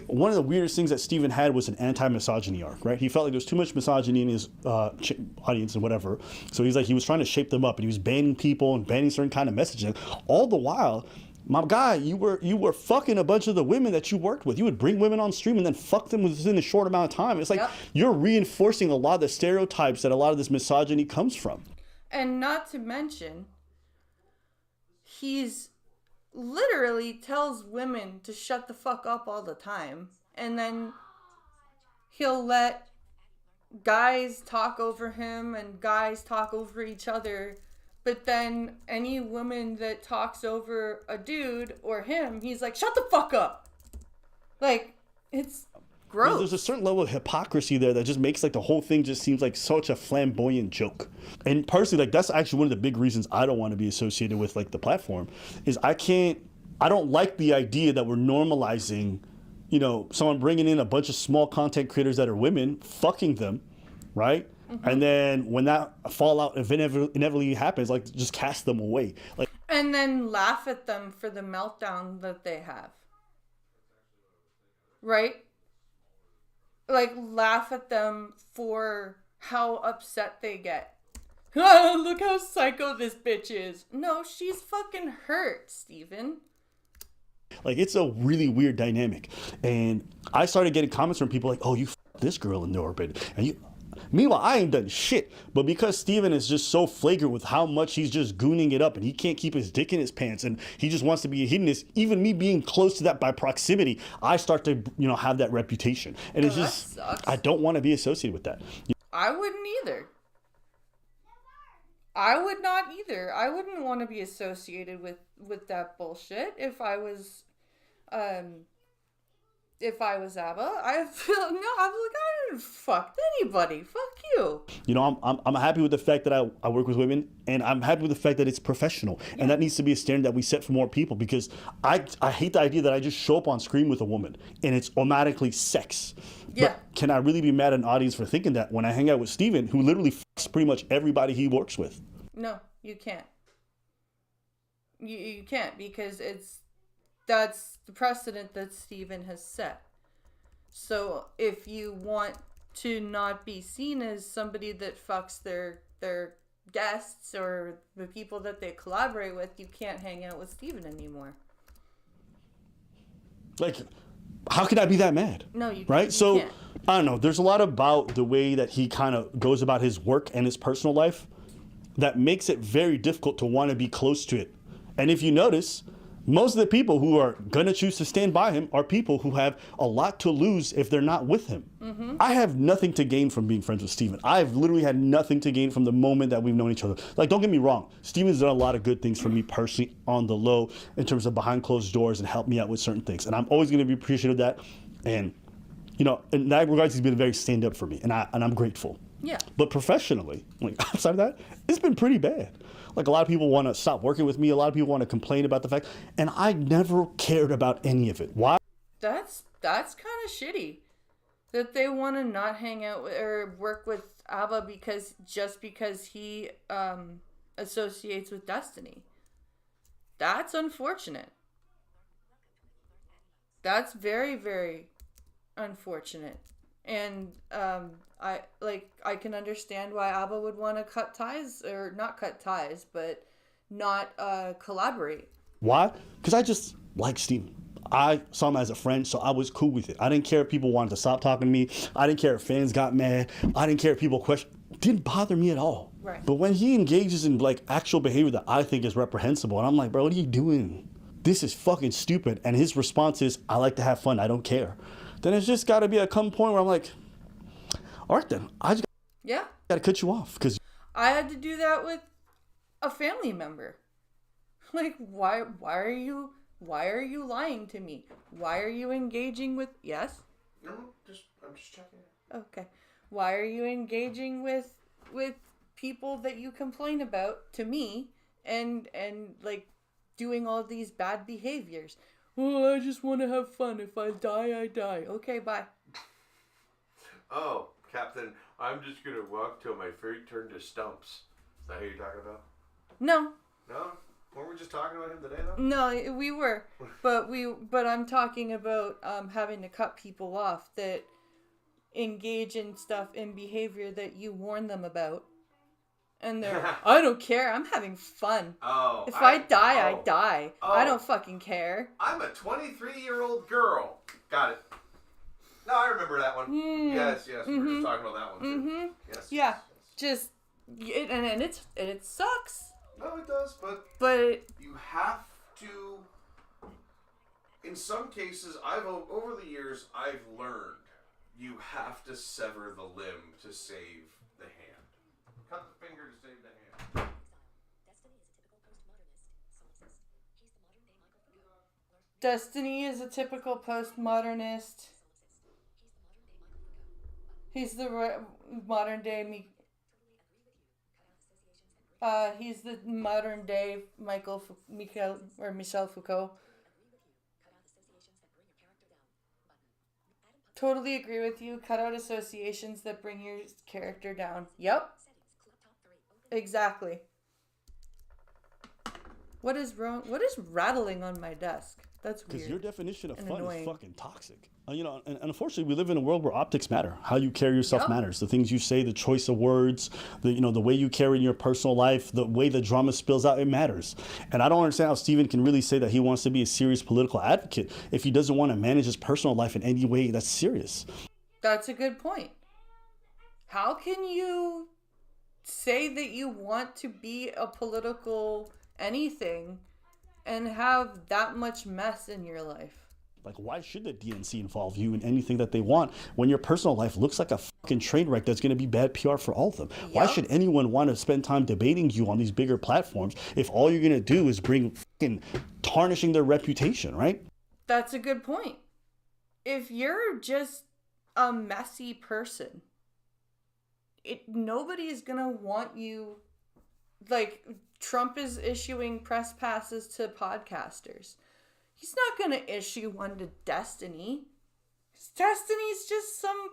One of the weirdest things that Steven had was an anti-misogyny arc, right? He felt like there was too much misogyny in his audience and whatever. So he's like, he was trying to shape them up, and he was banning people and banning certain kind of messaging. All the while, my guy, you were fucking a bunch of the women that you worked with. You would bring women on stream and then fuck them within a short amount of time. It's like, you're reinforcing a lot of the stereotypes that a lot of this misogyny comes from. And not to mention, he's literally tells women to shut the fuck up all the time, and then he'll let guys talk over him and guys talk over each other, but then any woman that talks over a dude or him, he's like, shut the fuck up. Like, it's gross. There's a certain level of hypocrisy there that just makes like the whole thing just seems like such a flamboyant joke. And personally, like, that's actually one of the big reasons I don't want to be associated with like the platform is I don't like the idea that we're normalizing, someone bringing in a bunch of small content creators that are women, fucking them, right? Mm-hmm. And then when that fallout inevitably happens, like, just cast them away. Like, and then laugh at them for the meltdown that they have. Right? Like, laugh at them for how upset they get. Oh, look how psycho this bitch is. No, she's fucking hurt, Steven. Like, it's a really weird dynamic. And I started getting comments from people like, oh, you this girl in the orbit. And you... Meanwhile, I ain't done shit. But because Steven is just so flagrant with how much he's just gooning it up and he can't keep his dick in his pants and he just wants to be a hedonist, even me being close to that by proximity, I start to, have that reputation. And it's just, I don't want to be associated with that. I wouldn't either. I would not either. I wouldn't want to be associated with that bullshit if I was Abba. I didn't fuck anybody. Fuck you. I'm happy with the fact that I work with women, and I'm happy with the fact that it's professional. Yeah. And that needs to be a standard that we set for more people, because I hate the idea that I just show up on screen with a woman and it's automatically sex. Yeah. But can I really be mad at an audience for thinking that when I hang out with Steven, who literally fucks pretty much everybody he works with? No, you can't. You can't, because that's the precedent that Steven has set. So if you want to not be seen as somebody that fucks their guests or the people that they collaborate with, you can't hang out with Steven anymore. Like, how could I be that mad? No, you right? You so can't. I don't know. There's a lot about the way that he kind of goes about his work and his personal life that makes it very difficult to want to be close to it. And if you notice, most of the people who are going to choose to stand by him are people who have a lot to lose if they're not with him. Mm-hmm. I have nothing to gain from being friends with Steven. I've literally had nothing to gain from the moment that we've known each other. Like, don't get me wrong. Steven's done a lot of good things for me personally on the low in terms of behind closed doors and helped me out with certain things. And I'm always going to be appreciative of that. And, you know, in that regards, he's been very stand up for me. And I'm grateful. Yeah. But professionally, like outside of that, it's been pretty bad. Like, a lot of people want to stop working with me. A lot of people want to complain about the fact, and I never cared about any of it. Why? That's kind of shitty that they want to not hang out with or work with Abba because he associates with Destiny. That's unfortunate. That's very, very unfortunate. And I can understand why Abba would want to cut ties, or not cut ties, but not collaborate. Why? Because I just like Steven. I saw him as a friend, so I was cool with it. I didn't care if people wanted to stop talking to me. I didn't care if fans got mad. I didn't care if people questioned. It didn't bother me at all. Right. But when he engages in like actual behavior that I think is reprehensible, and I'm like, bro, what are you doing? This is fucking stupid. And his response is, I like to have fun. I don't care. Then it's just got to be a come point where I'm like, all right, then I just got to cut you off, because I had to do that with a family member. Like, why are you lying to me? Why are you engaging with? Yes. No, I'm just checking. Okay. Why are you engaging with people that you complain about to me and like doing all these bad behaviors? Oh, I just want to have fun. If I die, I die. Okay, bye. Oh, Captain, I'm just going to walk till my feet turn to stumps. Is that who you're talking about? No. No? Weren't we just talking about him today, though? No, we were. But I'm talking about having to cut people off that engage in stuff, in behavior that you warn them about. And they're, I don't care. I'm having fun. Oh. If I die, I die. Oh. I don't fucking care. I'm a 23-year-old girl. Got it. No, I remember that one. Yes. Mm-hmm. We were just talking about that one, too. Mm-hmm. Yes. Yeah. Just, and it sucks. No, it does, but you have to, in some cases, over the years, I've learned you have to sever the limb to save the hand. Cut the finger to save the hand. Destiny is a typical postmodernist. He's the modern day he's the modern day Michel Foucault. Totally agree with you. Cut out associations that bring your character down. Yep. Exactly. What is wrong? What is rattling on my desk? That's weird. Because your definition of fun annoying. is fucking toxic. And unfortunately, we live in a world where optics matter. How you carry yourself matters. The things you say, the choice of words, the way you carry in your personal life, the way the drama spills out, it matters. And I don't understand how Steven can really say that he wants to be a serious political advocate if he doesn't want to manage his personal life in any way that's serious. That's a good point. How can you say that you want to be a political anything and have that much mess in your life? Like, why should the DNC involve you in anything that they want when your personal life looks like a fucking train wreck that's going to be bad PR for all of them? Yep. Why should anyone want to spend time debating you on these bigger platforms if all you're going to do is bring fucking tarnishing their reputation, right? That's a good point. If you're just a messy person, nobody is going to want you. Like, Trump is issuing press passes to podcasters. He's not going to issue one to Destiny. Destiny's just some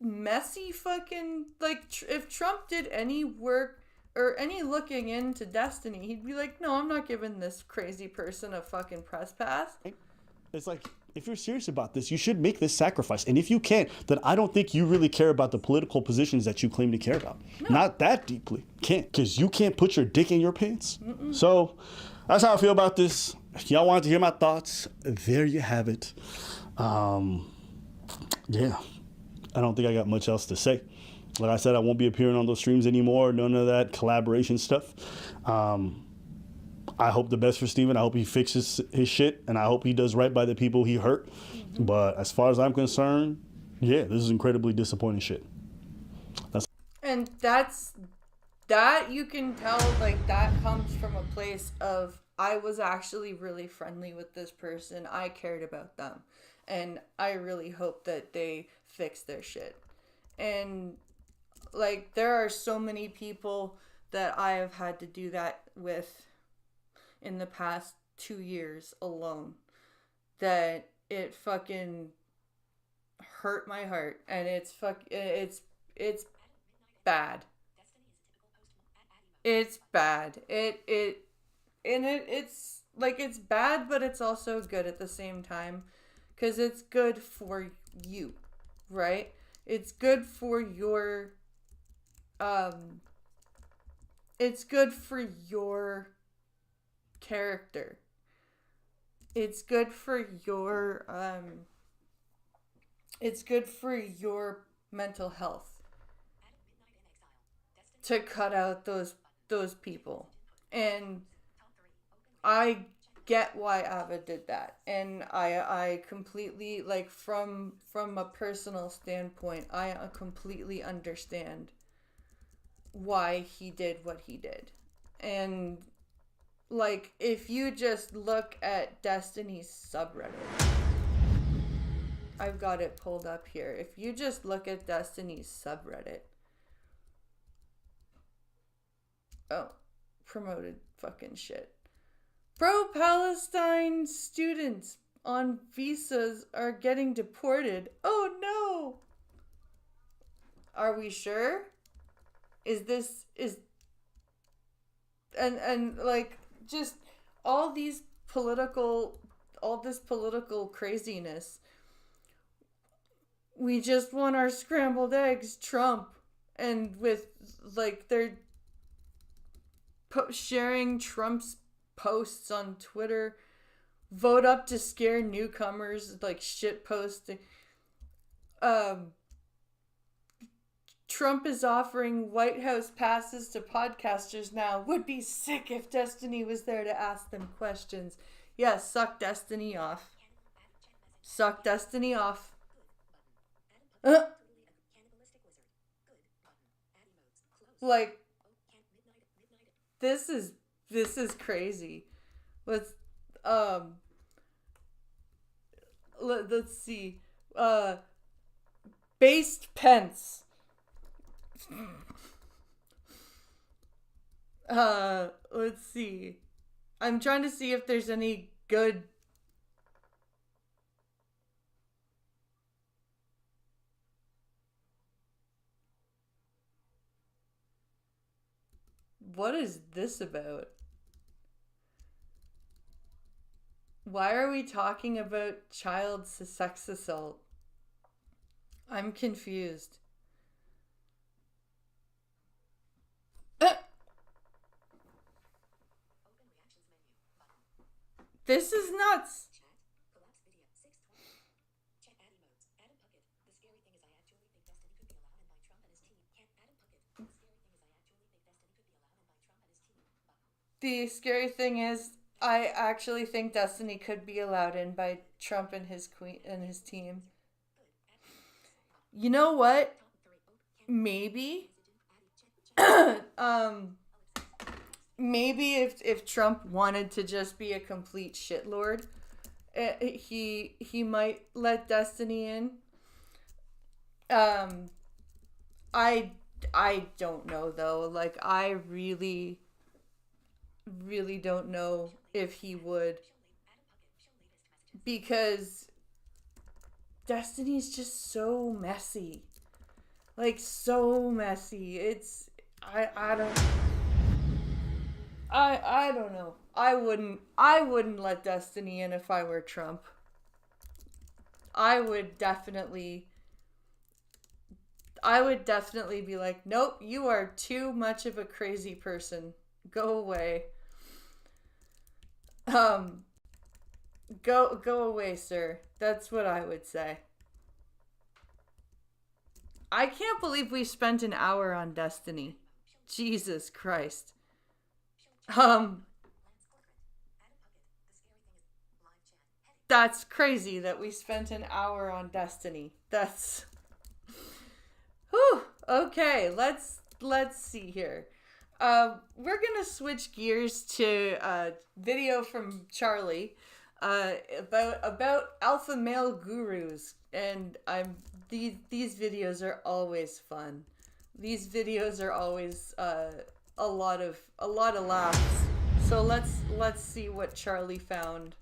messy fucking... Like, if Trump did any work or any looking into Destiny, he'd be like, no, I'm not giving this crazy person a fucking press pass. It's like if you're serious about this, you should make this sacrifice. And if you can't, then I don't think you really care about the political positions that you claim to care about. No. Not that deeply. Can't. Because you can't put your dick in your pants. Mm-mm. So that's how I feel about this. If y'all wanted to hear my thoughts, there you have it. Yeah. I don't think I got much else to say. Like I said, I won't be appearing on those streams anymore. None of that collaboration stuff. I hope the best for Steven. I hope he fixes his shit, and I hope he does right by the people he hurt. Mm-hmm. But as far as I'm concerned, yeah, this is incredibly disappointing shit. And that you can tell, like, that comes from a place of, I was actually really friendly with this person. I cared about them. And I really hope that they fix their shit. And, like, there are so many people that I have had to do that with in the past 2 years alone, that it fucking hurt my heart, and it's bad. It's bad. It's like, it's bad, but it's also good at the same time, because it's good for you, right? It's good for your it's good for your character. It's good for your mental health to cut out those people. And I get why Ava did that, and I completely, like, from a personal standpoint, I completely understand why he did what he did. And, like, if you just look at Destiny's subreddit, I've got it pulled up here. If you just look at Destiny's subreddit, oh, promoted fucking shit. Pro-Palestine students on visas are getting deported. Oh no! Are we sure? And like, just all this political craziness. We just want our scrambled eggs, Trump, and with, like, they're sharing Trump's posts on Twitter. Vote up to scare newcomers, like, shit posting. Trump is offering White House passes to podcasters now. Would be sick if Destiny was there to ask them questions. Yeah, suck Destiny off. Suck Destiny off. Like, this is crazy. Let's see. Based Pence. Let's see. I'm trying to see if there's any good. What is this about? Why are we talking about child sex assault? I'm confused. This is nuts. The scary thing is, I actually think Destiny could be allowed in by Trump and his queen and his team. You know what? Maybe. Maybe if Trump wanted to just be a complete shitlord, he might let Destiny in. I don't know though. Like, I really don't know if he would, because Destiny's just so messy. Like, so messy. It's I don't know. I wouldn't let Destiny in if I were Trump. I would definitely be like, nope, you are too much of a crazy person. Go away. Go away, sir. That's what I would say. I can't believe we spent an hour on Destiny. Jesus Christ. That's crazy that we spent an hour on Destiny. That's... Whew. Okay, let's see here. We're gonna switch gears to a video from Charlie about alpha male gurus, and these videos are always fun. These videos are always a lot of laughs. So let's see what Charlie found.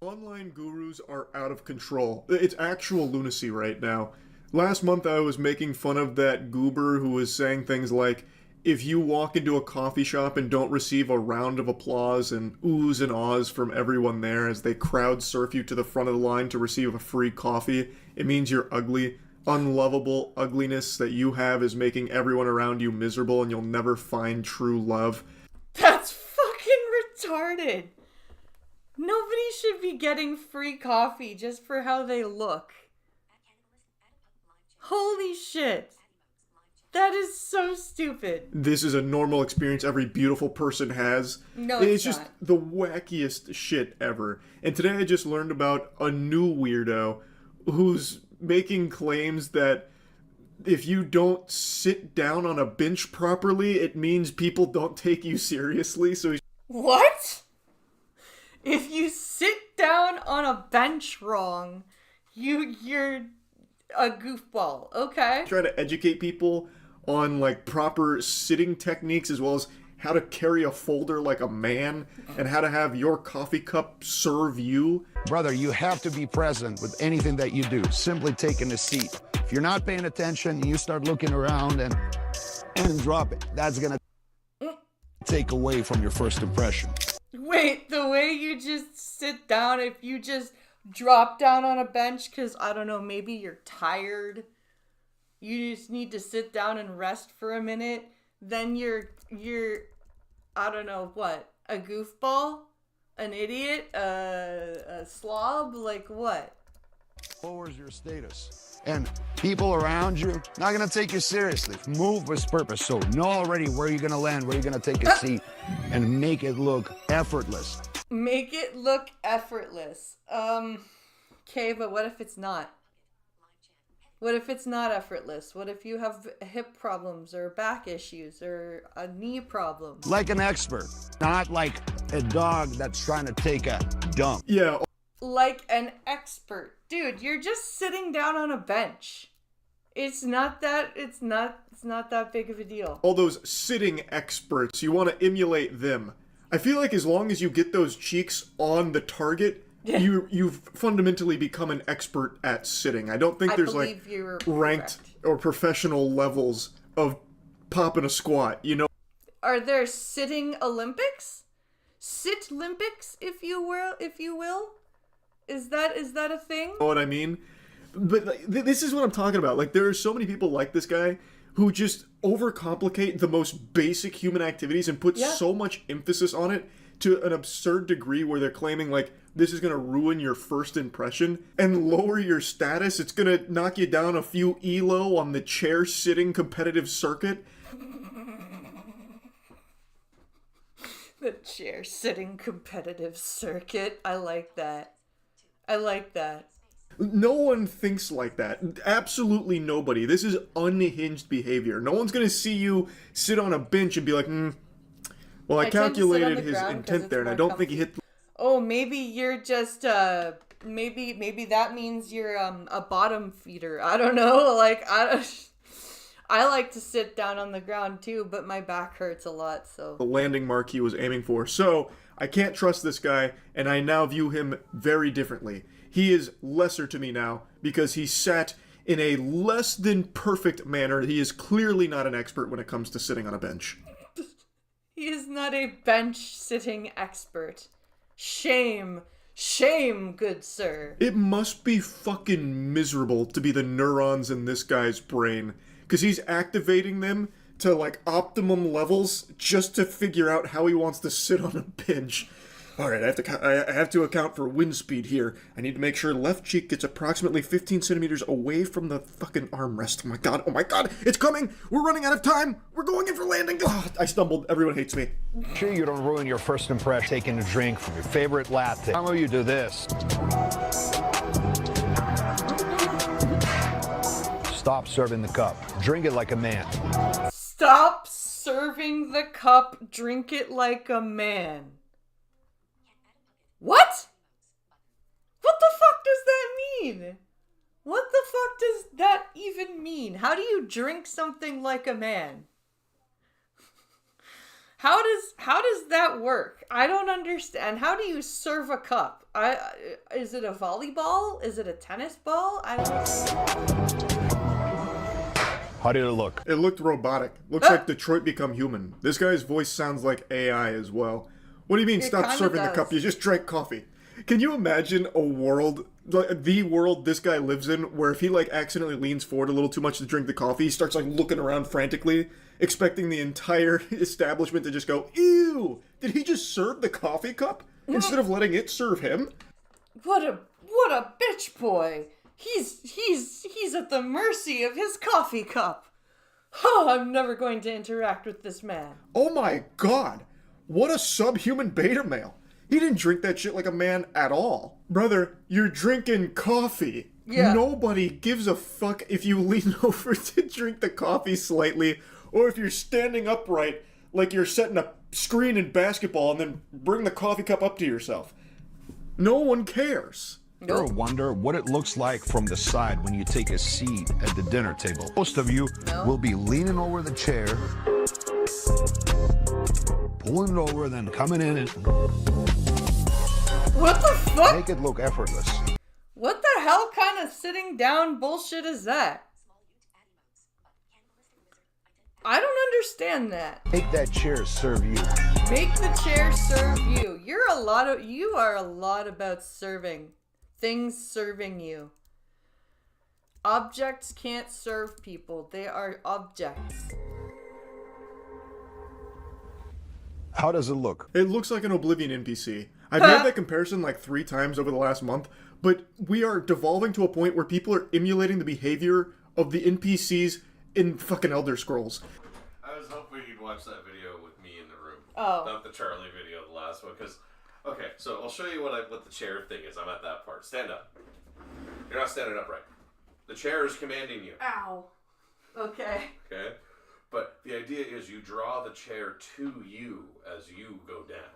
Online gurus are out of control. It's actual lunacy right now. Last month I was making fun of that goober who was saying things like, if you walk into a coffee shop and don't receive a round of applause and oohs and ahs from everyone there as they crowd surf you to the front of the line to receive a free coffee, it means you're ugly. Unlovable ugliness that you have is making everyone around you miserable and you'll never find true love. That's fucking retarded. Nobody should be getting free coffee just for how they look. Holy shit. That is so stupid. This is a normal experience every beautiful person has. No, it's just not. the wackiest shit ever. And today I just learned about a new weirdo who's making claims that if you don't sit down on a bench properly, it means people don't take you seriously. So he's... What? If you sit down on a bench wrong, you're a goofball. Okay. trying to educate people on like proper sitting techniques as well as how to carry a folder like a man and how to have your coffee cup serve you. Brother, you have to be present with anything that you do. Simply taking a seat. If you're not paying attention, you start looking around and drop it. That's gonna take away from your first impression. Wait, the way you just sit down, if you just drop down on a bench because, I don't know, maybe you're tired, you just need to sit down and rest for a minute, then you're I don't know, what, a goofball? An idiot? A slob? Like what? Lowers your status. And people around you not gonna take you seriously. Move with purpose. So know already where you're gonna land, where you're gonna take a seat, and make it look effortless. Make it look effortless. Okay, but what if it's not? What if it's not effortless? What if you have hip problems or back issues or a knee problem? Like an expert, not like a dog that's trying to take a dump. Yeah, Like an expert. Dude, you're just sitting down on a bench. It's not that big of a deal. all those sitting experts, you want to emulate them. I feel like as long as you get those cheeks on the target, you've fundamentally become an expert at sitting. I don't think there's like ranked or professional levels of popping a squat, you know? Are there sitting Olympics? Sit Olympics, if you will? Is that a thing? You know what I mean? But like, this is what I'm talking about. Like, there are so many people like this guy who just overcomplicate the most basic human activities and put so much emphasis on it to an absurd degree where they're claiming, like, this is going to ruin your first impression and lower your status. It's going to knock you down a few ELO on the chair-sitting competitive circuit. The chair-sitting competitive circuit. I like that. No one thinks like that. Absolutely nobody. This is unhinged behavior. No one's going to see you sit on a bench and be like, well, I calculated his intent there, and I don't think he hit the... Oh, maybe you're just, maybe that means you're, a bottom feeder. I don't know, like, I like to sit down on the ground too, but my back hurts a lot, so... the landing mark he was aiming for. So, I can't trust this guy, and I now view him very differently. He is lesser to me now, because he sat in a less than perfect manner. He is clearly not an expert when it comes to sitting on a bench. He is not a bench-sitting expert. Shame. Shame, good sir. It must be fucking miserable to be the neurons in this guy's brain, because he's activating them to, like, optimum levels just to figure out how he wants to sit on a bench. Alright, I have to account for wind speed here. I need to make sure left cheek gets approximately 15 centimeters away from the fucking armrest. Oh my god, it's coming! We're running out of time! We're going in for landing! Oh, I stumbled, everyone hates me. Sure you don't ruin your first impression taking a drink from your favorite latte. How about you do this? Stop serving the cup. Drink it like a man. Stop serving the cup, drink it like a man. What? What the fuck does that mean? What the fuck does that even mean? How do you drink something like a man? How does that work? I don't understand. How do you serve a cup? Is it a volleyball? Is it a tennis ball? I don't know. How did it look? It looked robotic. Looks like Detroit Become Human. This guy's voice sounds like AI as well. What do you mean, stop serving the cup? You just drank coffee. Can you imagine a world, like the world this guy lives in, where if he, like, accidentally leans forward a little too much to drink the coffee, he starts, like, looking around frantically, expecting the entire establishment to just go, ew! Did he just serve the coffee cup instead of letting it serve him? What a bitch boy! He's at the mercy of his coffee cup. Oh, I'm never going to interact with this man. Oh my god! What a subhuman beta male. He didn't drink that shit like a man at all. Brother, you're drinking coffee. Yeah. Nobody gives a fuck if you lean over to drink the coffee slightly, or if you're standing upright like you're setting a screen in basketball and then bring the coffee cup up to yourself. No one cares. You ever wonder what it looks like from the side when you take a seat at the dinner table? Most of you will be leaning over the chair, pulling it over, then coming in and What the fuck? make it look effortless. What the hell kind of sitting down bullshit is that? I don't understand that. Make that chair serve you. Make the chair serve you. You are a lot about serving. Things serving you. Objects can't serve people. They are objects. How does it look? It looks like an Oblivion NPC. I've made that comparison like 3 times over the last month, but we are devolving to a point where people are emulating the behavior of the NPCs in fucking Elder Scrolls. I was hoping you'd watch that video with me in the room. Oh. Not the Charlie video, the last one, because... Okay, so I'll show you what the chair thing is. I'm at that part. Stand up. You're not standing upright. The chair is commanding you. Ow. Okay. Okay? But the idea is you draw the chair to you as you go down.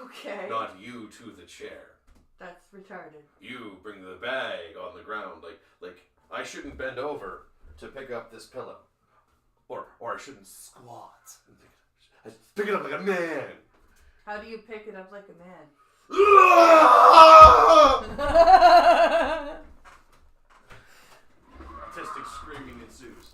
Okay. Not you to the chair. That's retarded. You bring the bag on the ground. Like I shouldn't bend over to pick up this pillow. Or I shouldn't squat and pick it up. I pick it up like a man. How do you pick it up like a man? Autistic screaming ensues.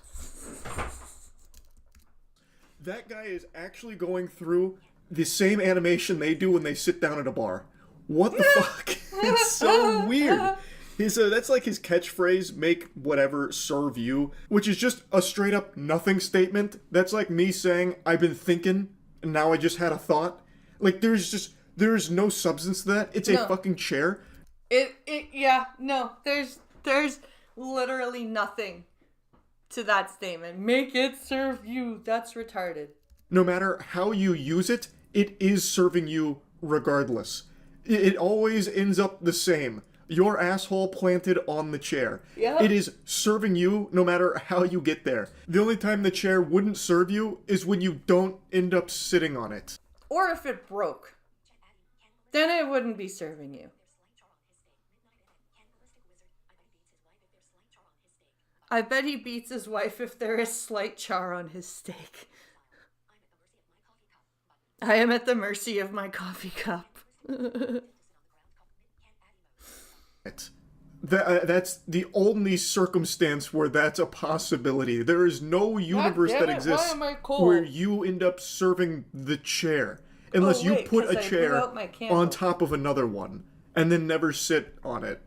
That guy is actually going through the same animation they do when they sit down at a bar. What the fuck? It's so weird. That's like his catchphrase, make whatever serve you, which is just a straight up nothing statement. That's like me saying, I've been thinking, and now I just had a thought. Like, there's no substance to that. It's a fucking chair. There's literally nothing to that statement. Make it serve you. That's retarded. No matter how you use it, it is serving you regardless. It always ends up the same. Your asshole planted on the chair. Yeah. It is serving you no matter how you get there. The only time the chair wouldn't serve you is when you don't end up sitting on it. Or if it broke. Then it wouldn't be serving you. I bet he beats his wife if there is slight char on his steak. I am at the mercy of my coffee cup. That's the only circumstance where that's a possibility. There is no universe that exists where you end up serving the chair. Unless you put a chair on top of another one. and then never sit on it.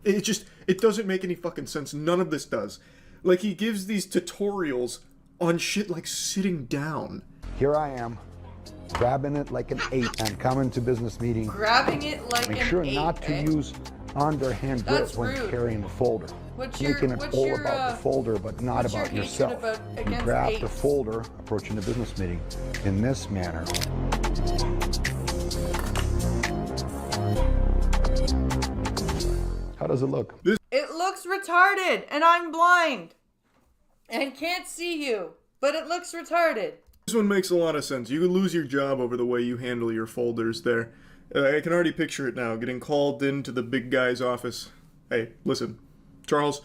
It doesn't make any fucking sense. None of this does. Like, he gives these tutorials on shit like sitting down. Here I am, grabbing it like an 8 and coming to business meeting. Grabbing it like Make an sure 8, not to use underhand That's grip when rude. carrying the folder. Making it all about the folder, but not what's your about hatred yourself. about- You against grab the 8s? folder, approaching the business meeting in this manner. How does it look? It looks retarded, and I'm blind. And can't see you, but it looks retarded. This one makes a lot of sense. You could lose your job over the way you handle your folders there. I can already picture it now, getting called into the big guy's office. Hey, listen, Charles,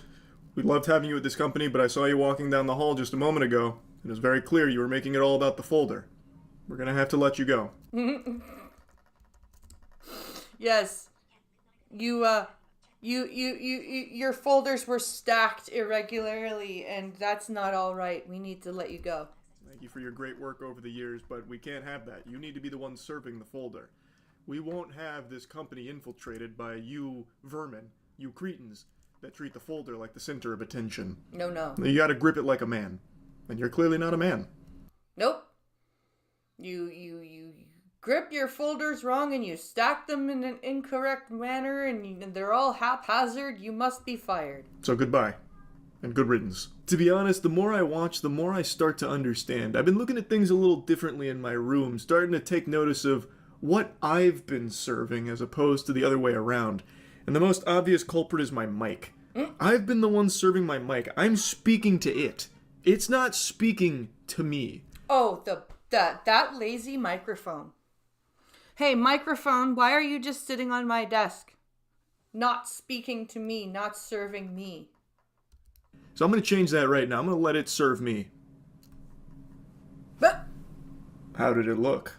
we loved having you at this company, but I saw you walking down the hall just a moment ago. It was very clear you were making it all about the folder. We're gonna have to let you go. Yes. Your folders were stacked irregularly, and that's not all right. We need to let you go. Thank you for your great work over the years, but we can't have that. You need to be the one serving the folder. We won't have this company infiltrated by you vermin, you cretins, that treat the folder like the center of attention. No. You gotta grip it like a man. And you're clearly not a man. Nope. You grip your folders wrong and you stack them in an incorrect manner and they're all haphazard. You must be fired. So goodbye. And good riddance. To be honest, the more I watch, the more I start to understand. I've been looking at things a little differently in my room, starting to take notice of what I've been serving as opposed to the other way around. And the most obvious culprit is my mic. I've been the one serving my mic. I'm speaking to it. It's not speaking to me. Oh, that lazy microphone. Hey, microphone, why are you just sitting on my desk? Not speaking to me, not serving me. So I'm going to change that right now. I'm going to let it serve me. But How did it look?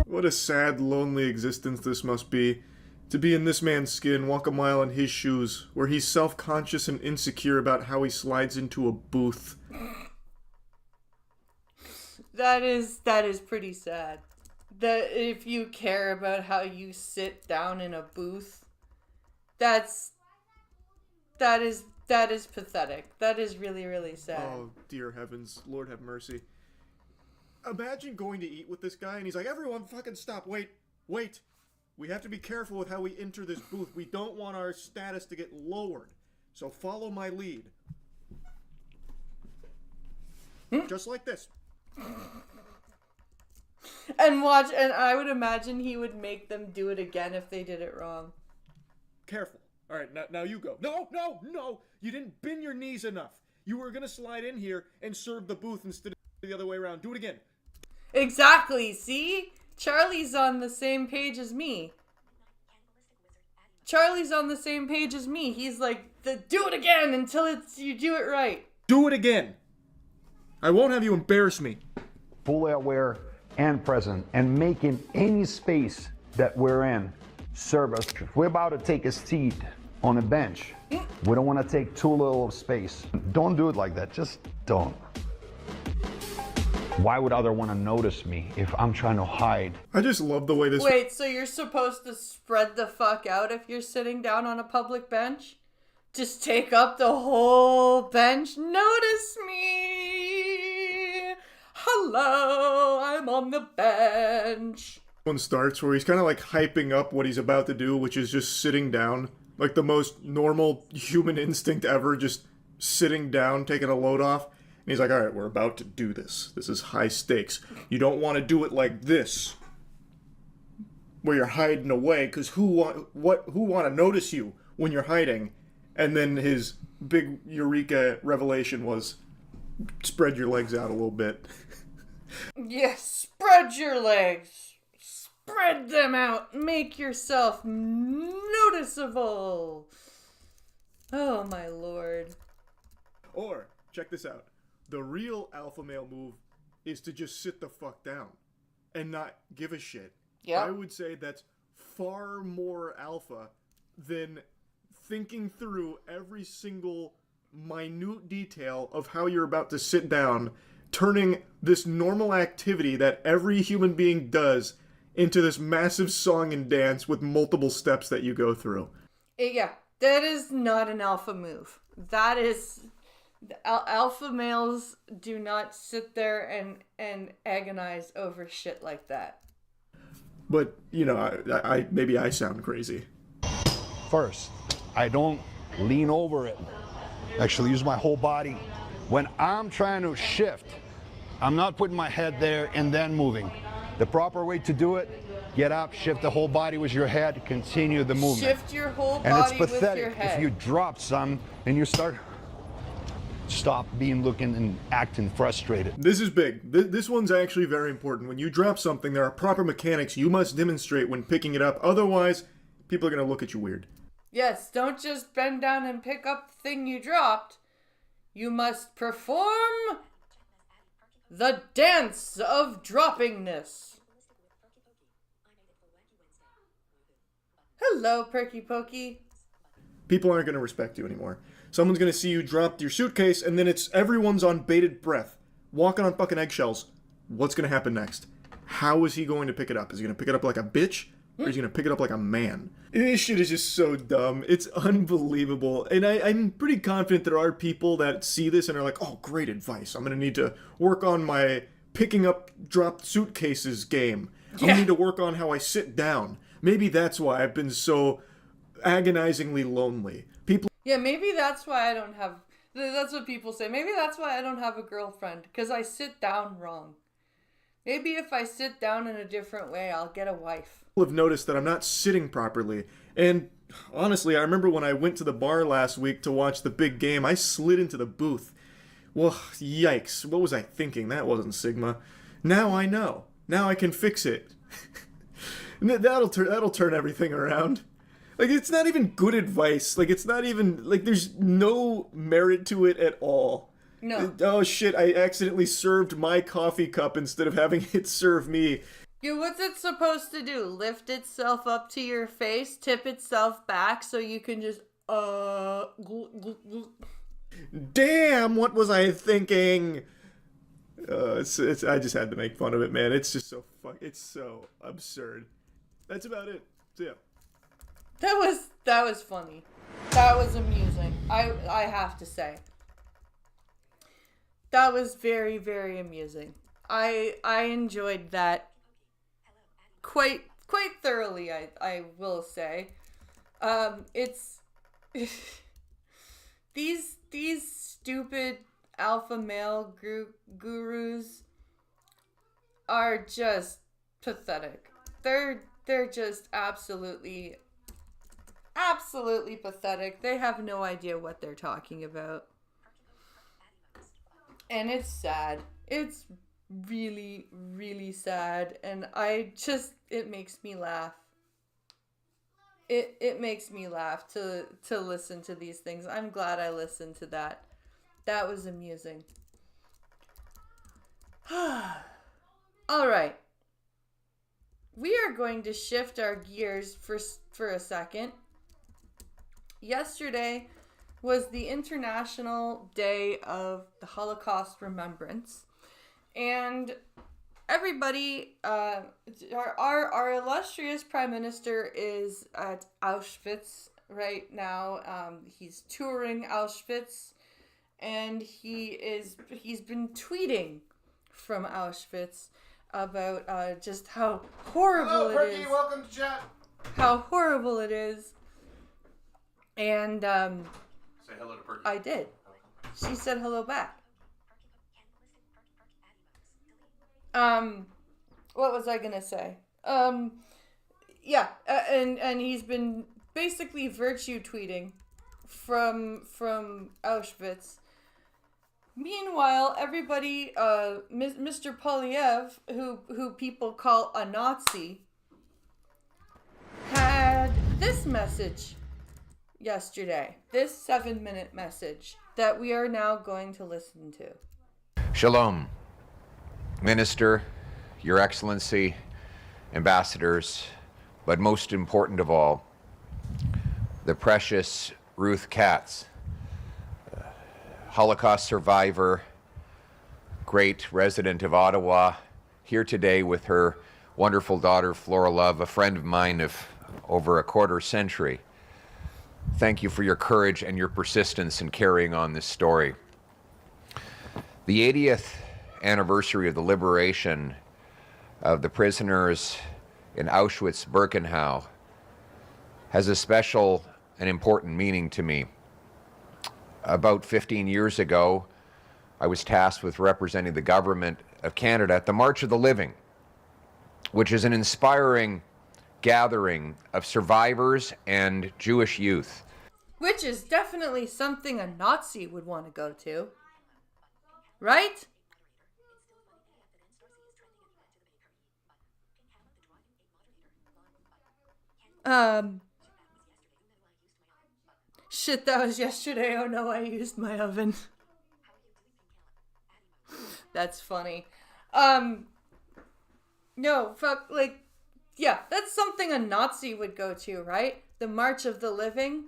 What a sad, lonely existence this must be. To be in this man's skin, walk a mile in his shoes, where he's self-conscious and insecure about how he slides into a booth. that is pretty sad. That if you care about how you sit down in a booth, that is pathetic. That is really, really sad. Oh, dear heavens. Lord have mercy. Imagine going to eat with this guy, and he's like, everyone fucking stop. Wait. We have to be careful with how we enter this booth. We don't want our status to get lowered. So follow my lead. Just like this. And I would imagine he would make them do it again if they did it wrong. Careful. All right, now you go. No. You didn't bend your knees enough. You were going to slide in here and serve the booth instead of the other way around. Do it again. Exactly, see? Charlie's on the same page as me. He's like, do it again until you do it right. Do it again. I won't have you embarrass me. Fully aware and present, and making any space that we're in serve us. If we're about to take a seat on a bench, we don't want to take too little of space. Don't do it like that. Just don't. Why would other want to notice me if I'm trying to hide? I just love the way this... Wait, so you're supposed to spread the fuck out if you're sitting down on a public bench? Just take up the whole bench? Notice me! Hello, I'm on the bench. One starts where he's kind of like hyping up what he's about to do, which is just sitting down. Like the most normal human instinct ever, just sitting down, taking a load off. And he's like, all right, we're about to do this. This is high stakes. You don't want to do it like this, where you're hiding away, because who want to notice you when you're hiding? And then his big eureka revelation was, spread your legs out a little bit. Yes, spread your legs. Spread them out. Make yourself noticeable. Oh, my lord. Or, check this out. The real alpha male move is to just sit the fuck down and not give a shit. Yeah. I would say that's far more alpha than thinking through every single minute detail of how you're about to sit down, turning this normal activity that every human being does into this massive song and dance with multiple steps that you go through. Yeah, that is not an alpha move. That is... Alpha males do not sit there and agonize over shit like that. But, you know, I maybe I sound crazy. First, I don't lean over it. Actually use my whole body. When I'm trying to shift, I'm not putting my head there and then moving. The proper way to do it, get up, shift the whole body with your head, continue the movement. Shift your whole And it's body with your pathetic head. if you drop some and you stop looking and acting frustrated. This is big. This one's actually very important. When you drop something, there are proper mechanics you must demonstrate when picking it up. Otherwise, people are going to look at you weird. Yes, don't just bend down and pick up the thing you dropped. You must perform the dance of droppingness. Hello, Perky Pokey. People aren't going to respect you anymore. Someone's going to see you drop your suitcase, and then everyone's on bated breath, walking on fucking eggshells. What's going to happen next? How is he going to pick it up? Is he going to pick it up like a bitch? Or is he going to pick it up like a man? This shit is just so dumb. It's unbelievable. And I'm pretty confident there are people that see this and are like, oh, great advice. I'm going to need to work on my picking up dropped suitcases game. I'm going to need to work on how I sit down. Maybe that's why I've been so agonizingly lonely. Yeah, maybe that's why I don't have... That's what people say. Maybe that's why I don't have a girlfriend. Because I sit down wrong. Maybe if I sit down in a different way, I'll get a wife. People have noticed that I'm not sitting properly. And honestly, I remember when I went to the bar last week to watch the big game, I slid into the booth. Well, yikes. What was I thinking? That wasn't Sigma. Now I know. Now I can fix it. That'll turn everything around. Like, it's not even good advice. Like, it's not even... Like, there's no merit to it at all. No. Oh, shit, I accidentally served my coffee cup instead of having it serve me. Yeah, what's it supposed to do? Lift itself up to your face, tip itself back so you can just, Damn, what was I thinking? I just had to make fun of it, man. It's just so it's so absurd. That's about it. So, yeah. That was funny. That was amusing. I have to say. That was very, very amusing. I enjoyed that quite thoroughly, I will say. It's these stupid alpha male gurus are just pathetic. They're just absolutely pathetic. They have no idea what they're talking about. And it's sad. It's really, really sad. And it makes me laugh. It makes me laugh to listen to these things. I'm glad I listened to that. That was amusing. All right. We are going to shift our gears for a second. Yesterday was the International Day of the Holocaust Remembrance. And everybody, our illustrious Prime Minister is at Auschwitz right now. He's touring Auschwitz, and he's been tweeting from Auschwitz about just how horrible Hello, Perky. it is. Welcome to chat. How horrible it is. And Say hello to Perky. I did. She said hello back. What was I gonna say? Yeah, and he's been basically virtue tweeting from Auschwitz. Meanwhile, everybody, Mr. Polyev, who people call a Nazi, had this message yesterday. This 7-minute message that we are now going to listen to. Shalom. Minister, Your Excellency, ambassadors, but most important of all, the precious Ruth Katz, Holocaust survivor, great resident of Ottawa, here today with her wonderful daughter, Flora Love, a friend of mine of over a quarter century. Thank you for your courage and your persistence in carrying on this story. The 80th anniversary of the liberation of the prisoners in Auschwitz-Birkenau has a special and important meaning to me. About 15 years ago, I was tasked with representing the government of Canada at the March of the Living, which is an inspiring gathering of survivors and Jewish youth. Which is definitely something a Nazi would want to go to. Right? Shit, that was yesterday. Oh no, I used my oven. That's funny. No, fuck, like, yeah, that's something a Nazi would go to, right? The March of the Living.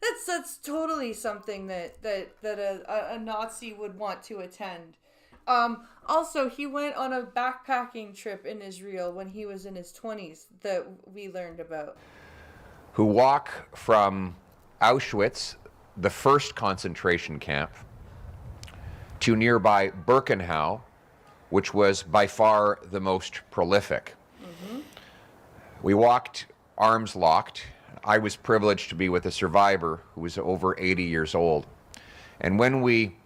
That's totally something that a Nazi would want to attend. Also, he went on a backpacking trip in Israel when he was in his 20s that we learned about. Who walk from Auschwitz, the first concentration camp, to nearby Birkenau, which was by far the most prolific. Mm-hmm. We walked arms locked. I was privileged to be with a survivor who was over 80 years old. And when we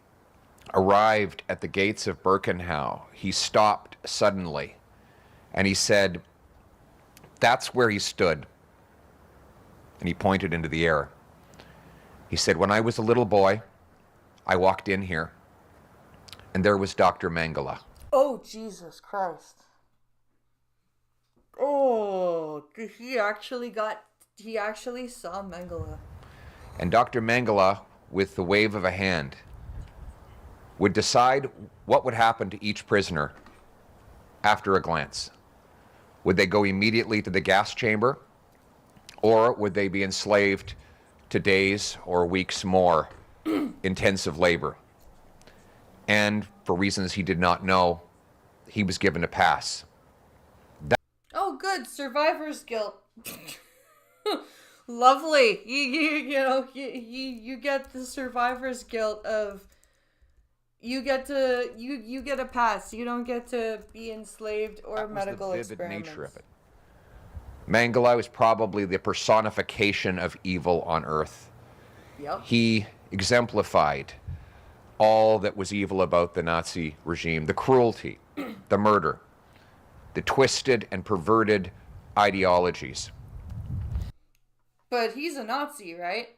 arrived at the gates of Birkenau, he stopped suddenly and he said, "That's where he stood." And he pointed into the air. He said, "When I was a little boy, I walked in here and there was Dr. Mengele." Oh, Jesus Christ. Oh, he actually saw Mengele. And Dr. Mengele, with the wave of a hand, would decide what would happen to each prisoner after a glance. Would they go immediately to the gas chamber, or would they be enslaved to days or weeks more intensive labor? And for reasons he did not know, he was given a pass. Oh, good. Survivor's guilt. Lovely. You get the survivor's guilt of you get a pass. You don't get to be enslaved or medical experiments. Nature of it. Mengele was probably the personification of evil on earth. Yep. He exemplified all that was evil about the Nazi regime, the cruelty, the murder, the twisted and perverted ideologies. But he's a Nazi, right?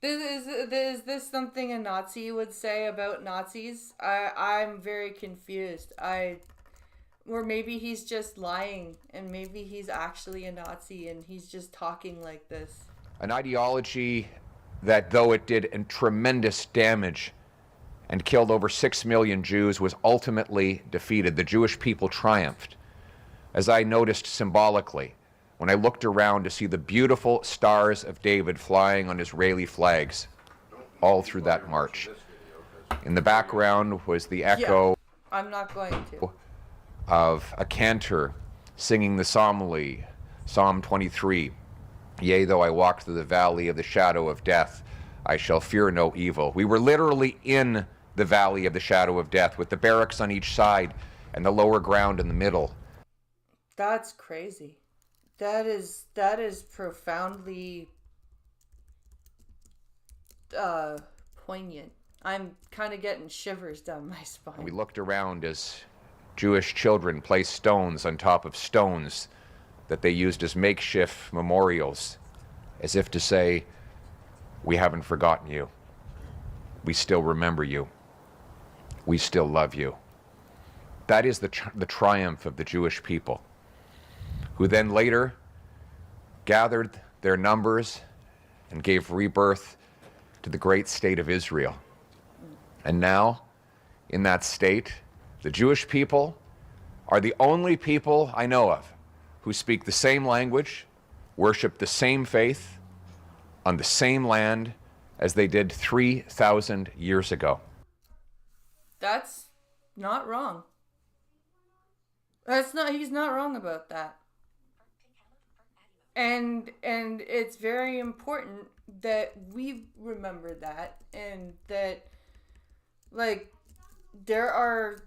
Is this something a Nazi would say about Nazis? I'm very confused. Or maybe he's just lying, and maybe he's actually a Nazi, and he's just talking like this. An ideology that, though it did tremendous damage and killed over 6 million Jews, was ultimately defeated. The Jewish people triumphed. As I noticed symbolically, when I looked around to see the beautiful stars of David flying on Israeli flags all through that march. In the background was the echo. Yeah, I'm not going to. Of a cantor singing the psalmody, Psalm 23. "Yea, though I walk through the valley of the shadow of death, I shall fear no evil." We were literally in the valley of the shadow of death with the barracks on each side and the lower ground in the middle. That's crazy. That is profoundly poignant. I'm kind of getting shivers down my spine. We looked around as Jewish children placed stones on top of stones that they used as makeshift memorials, as if to say, "We haven't forgotten you. We still remember you. We still love you." That is the triumph of the Jewish people, who then later gathered their numbers and gave rebirth to the great state of Israel. And now, in that state. The Jewish people are the only people I know of who speak the same language, worship the same faith on the same land as they did 3,000 years ago. That's not wrong. He's not wrong about that. And it's very important that we remember that, and that, like, there are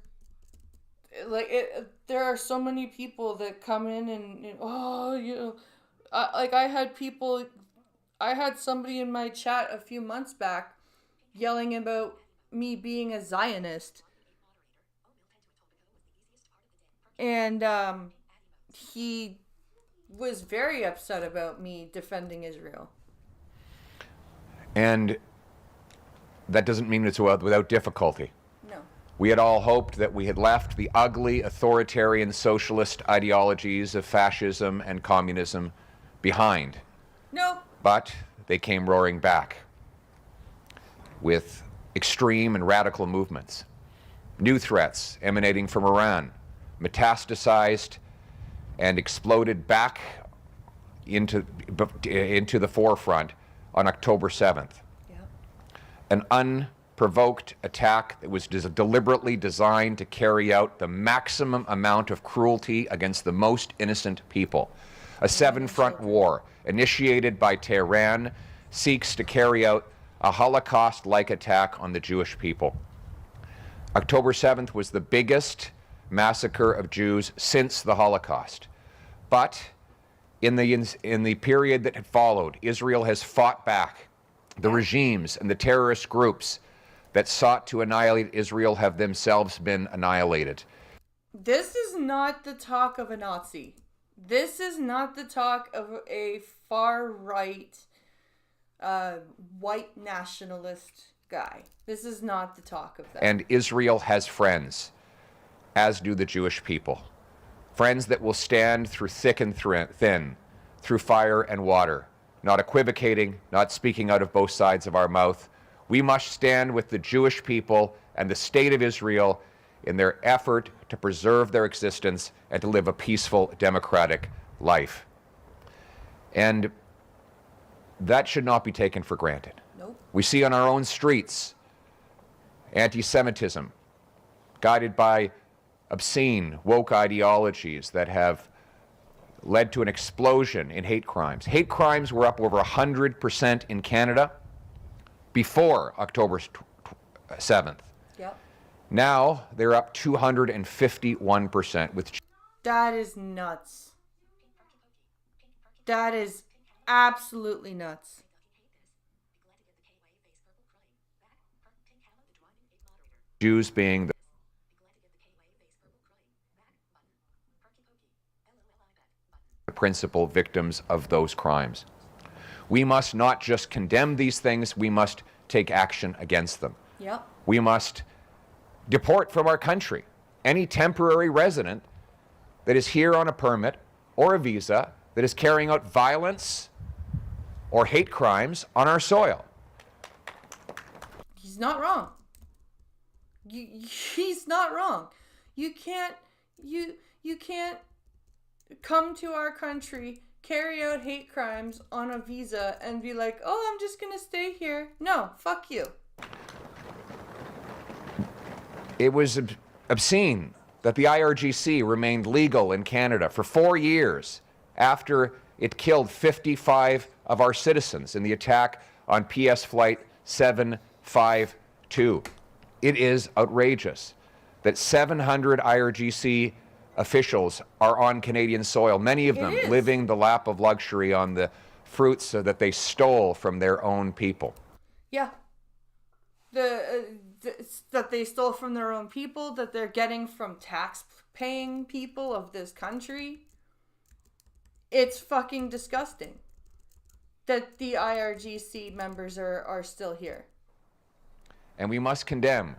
so many people that come in and I had somebody in my chat a few months back yelling about me being a Zionist. And he was very upset about me defending Israel. And that doesn't mean it's without difficulty. No. We had all hoped that we had left the ugly authoritarian socialist ideologies of fascism and communism behind. No. But they came roaring back with extreme and radical movements. New threats emanating from Iran metastasized and exploded back into the forefront on October 7th. Yep. An unprovoked attack that was deliberately designed to carry out the maximum amount of cruelty against the most innocent people. A seven-front war initiated by Tehran seeks to carry out a Holocaust-like attack on the Jewish people. October 7th was the biggest massacre of Jews since the Holocaust. But in the period that had followed, Israel has fought back. The regimes and the terrorist groups that sought to annihilate Israel have themselves been annihilated. This is not the talk of a Nazi. This is not the talk of a far-right, white nationalist guy. This is not the talk of that. And Israel has friends, as do the Jewish people. Friends that will stand through thick and thin, through fire and water, not equivocating, not speaking out of both sides of our mouth. We must stand with the Jewish people and the state of Israel in their effort to preserve their existence and to live a peaceful, democratic life. And that should not be taken for granted. Nope. We see on our own streets anti-Semitism, guided by obscene, woke ideologies that have led to an explosion in hate crimes. Hate crimes were up over 100% in Canada before October 7th. Yep. Now they're up 251% with. That is nuts. That is absolutely nuts. Jews being the principal victims of those crimes. We must not just condemn these things, we must take action against them. Yep. We must deport from our country any temporary resident that is here on a permit or a visa that is carrying out violence or hate crimes on our soil. He's not wrong. He's not wrong. You can't come to our country, carry out hate crimes on a visa, and be like, oh, I'm just gonna stay here. No, fuck you. It was obscene that the IRGC remained legal in Canada for 4 years after it killed 55 of our citizens in the attack on PS Flight 752. It is outrageous that 700 IRGC officials are on Canadian soil, many of them living the lap of luxury on the fruits that they stole from their own people. Yeah. That they stole from their own people, that they're getting from tax-paying people of this country. It's fucking disgusting that the IRGC members are still here. And we must condemn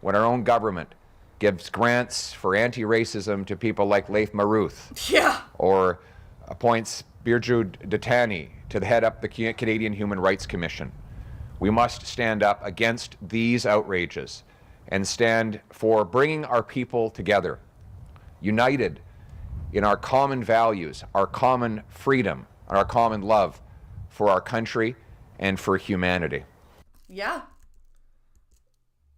when our own government gives grants for anti-racism to people like Leif Maruth. Yeah. Or appoints Birju Datani to head up the Canadian Human Rights Commission. We must stand up against these outrages and stand for bringing our people together, united in our common values, our common freedom, and our common love for our country and for humanity. Yeah.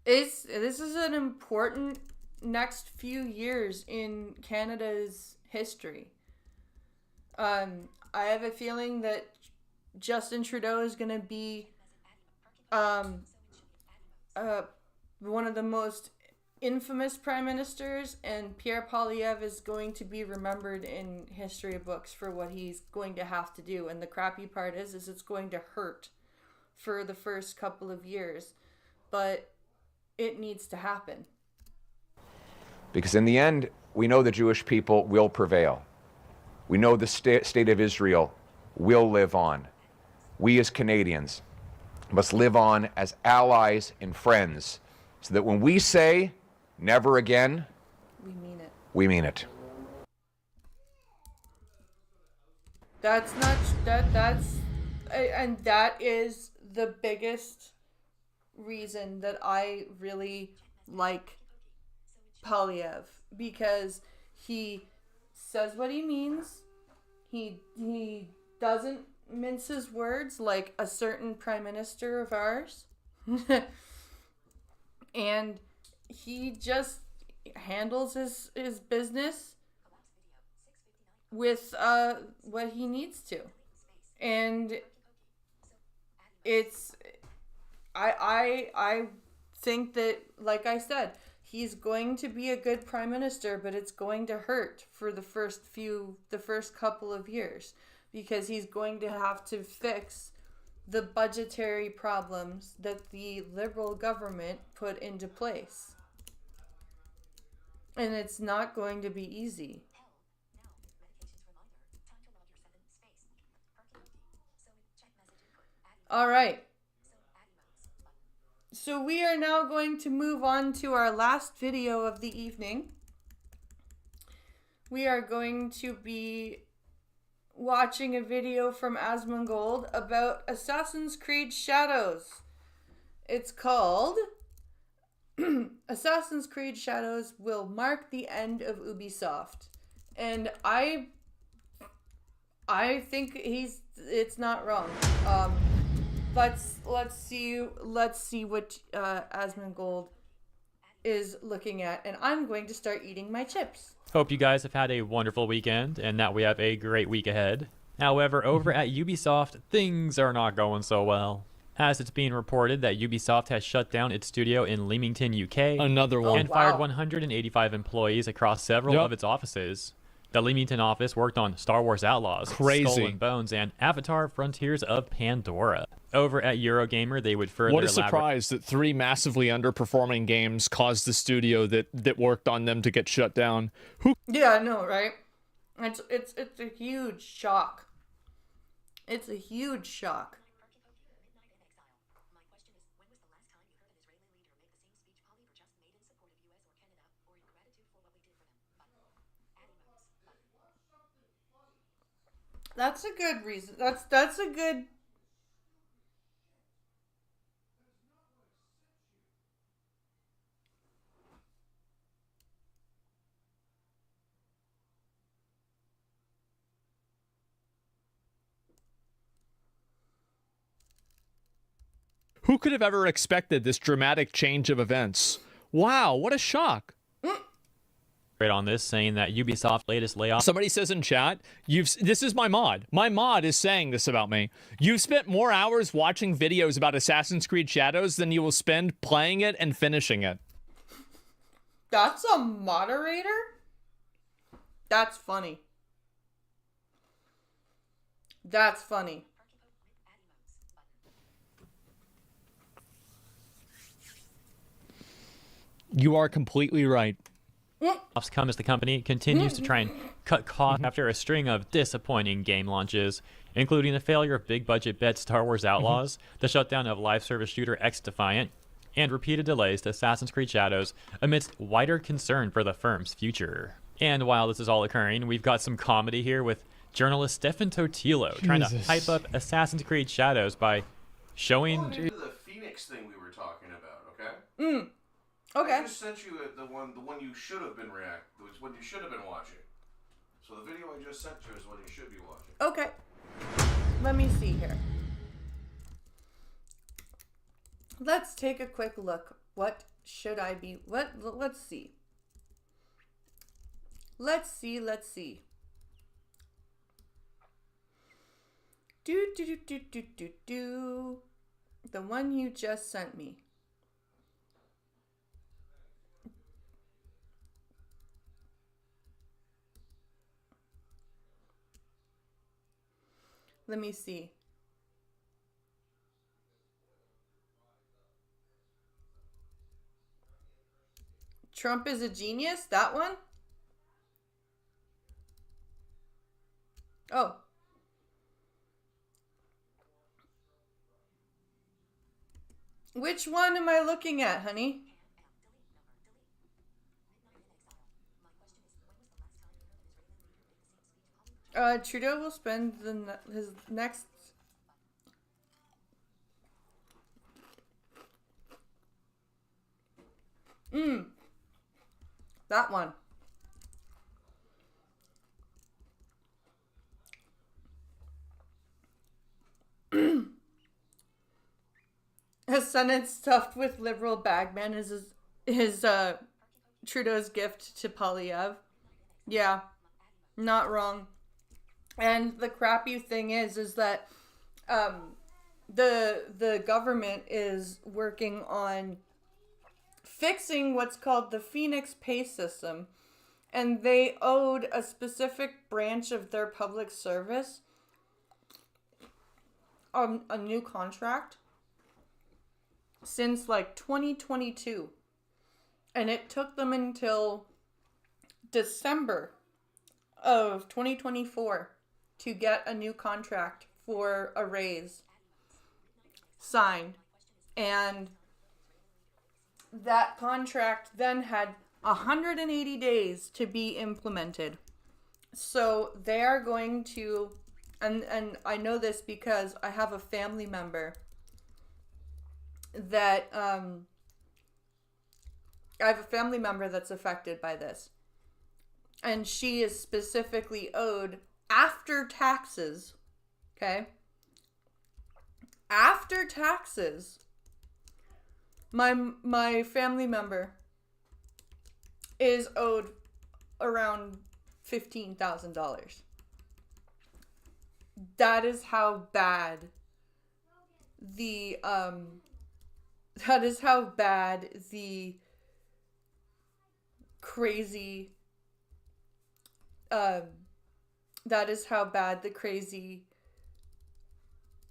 This is an important next few years in Canada's history. I have a feeling that Justin Trudeau is going to be one of the most infamous prime ministers, and Pierre Poilievre is going to be remembered in history books for what he's going to have to do. And the crappy part is it's going to hurt for the first couple of years, but it needs to happen. Because in the end, we know the Jewish people will prevail. We know the state of Israel will live on. We as Canadians must live on as allies and friends, so that when we say never again, We mean it. we mean it. That's and that is the biggest reason that I really like Poilievre, because he says what he means. He doesn't mince his words like a certain prime minister of ours. And he just handles his business with what he needs to. And it's I think that, like I said, he's going to be a good prime minister, but it's going to hurt for the first couple of years, because he's going to have to fix the budgetary problems that the Liberal government put into place. And it's not going to be easy. All right. So we are now going to move on to our last video of the evening. We are going to be watching a video from Asmongold about Assassin's Creed Shadows. It's called Assassin's Creed Shadows will mark the end of Ubisoft. And I think it's not wrong. Let's see what Asmongold is looking at, and I'm going to start eating my chips. Hope you guys have had a wonderful weekend and that we have a great week ahead. However, over at Ubisoft, things are not going so well, as it's being reported that Ubisoft has shut down its studio in Leamington, UK. Another one. And fired 185 employees across several of its offices. The Leamington office worked on Star Wars Outlaws, Crazy. Skull and Bones, and Avatar: Frontiers of Pandora. Over at Eurogamer, they would further What a surprise that 3 massively underperforming games caused the studio that worked on them to get shut down. Yeah, I know, right? It's a huge shock. It's a huge shock. That's a good reason. That's a good. Who could have ever expected this dramatic change of events? Wow, what a shock. on this, saying that Ubisoft's latest layoff. Somebody says in chat, this is my mod. My mod is saying this about me. You've spent more hours watching videos about Assassin's Creed Shadows than you will spend playing it and finishing it. That's a moderator? That's funny. That's funny. You are completely right. Come as the company continues to try and cut costs after a string of disappointing game launches, including the failure of big-budget bet Star Wars Outlaws, the shutdown of live service shooter X Defiant, and repeated delays to Assassin's Creed Shadows amidst wider concern for the firm's future. And while this is all occurring, we've got some comedy here with journalist Stefan Totilo trying to hype up Assassin's Creed Shadows by showing... The Phoenix thing we were talking about, okay? Okay. I just sent you the one you should have been what you should have been watching. So the video I just sent you is what you should be watching. Okay. Let me see here. Let's take a quick look. What should I be? Let's see. Let's see. Do. The one you just sent me. Let me see. Trump is a genius? That one? Oh. Which one am I looking at, honey? Trudeau will spend his next... That one. A Senate stuffed with liberal bagmen is his Trudeau's gift to Polyev. Yeah, not wrong. And the crappy thing is that the government is working on fixing what's called the Phoenix pay system, and they owed a specific branch of their public service a new contract since like 2022, and it took them until December of 2024 to get a new contract for a raise signed, and that contract then had 180 days to be implemented. So they are going to, and I know this because I have a family member that that's affected by this, and she is specifically owed after taxes. Okay, after taxes, my family member is owed around $15,000. That is how bad the crazy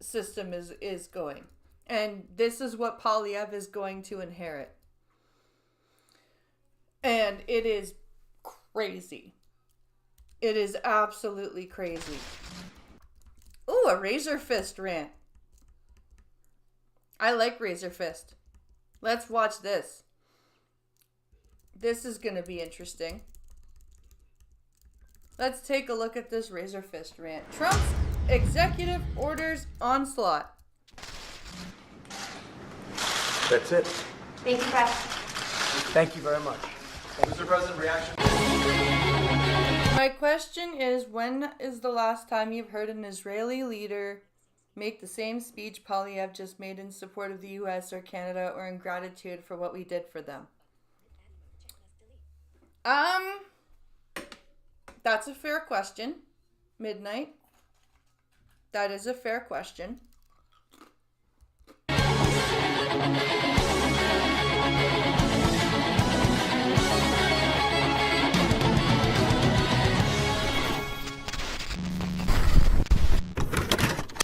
system is going. And this is what Polyev is going to inherit. And it is crazy. It is absolutely crazy. Ooh, a Razor Fist rant. I like Razor Fist. Let's watch this. This is going to be interesting. Let's take a look at this Razor Fist rant. Trump's executive orders onslaught. That's it. Thank you, Press. Thank you very much. Mr. President, reaction. My question is, when is the last time you've heard an Israeli leader make the same speech Polyev just made in support of the U.S. or Canada or in gratitude for what we did for them? That's a fair question. Midnight. That is a fair question.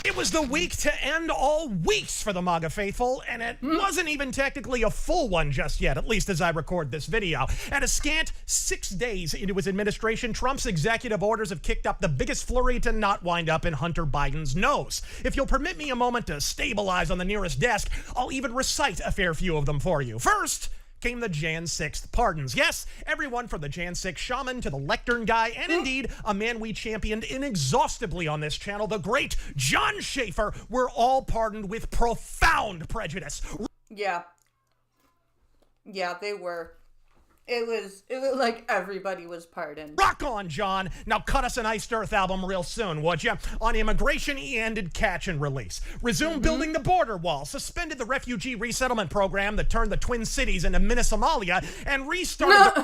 It was the week to end all weeks for the MAGA faithful, and it wasn't even technically a full one just yet, at least as I record this video. At a scant 6 days into his administration, Trump's executive orders have kicked up the biggest flurry to not wind up in Hunter Biden's nose. If you'll permit me a moment to stabilize on the nearest desk, I'll even recite a fair few of them for you. First came the Jan 6th pardons. Yes, everyone from the Jan 6 shaman to the lectern guy, and indeed a man we championed inexhaustibly on this channel, the great John Schaefer, were all pardoned with profound prejudice. Yeah. Yeah, they were. It was like everybody was pardoned. Rock on, John. Now cut us an Iced Earth album real soon, would you? On immigration, he ended catch and release. Resumed building the border wall. Suspended the refugee resettlement program that turned the Twin Cities into mini Somalia. And restarted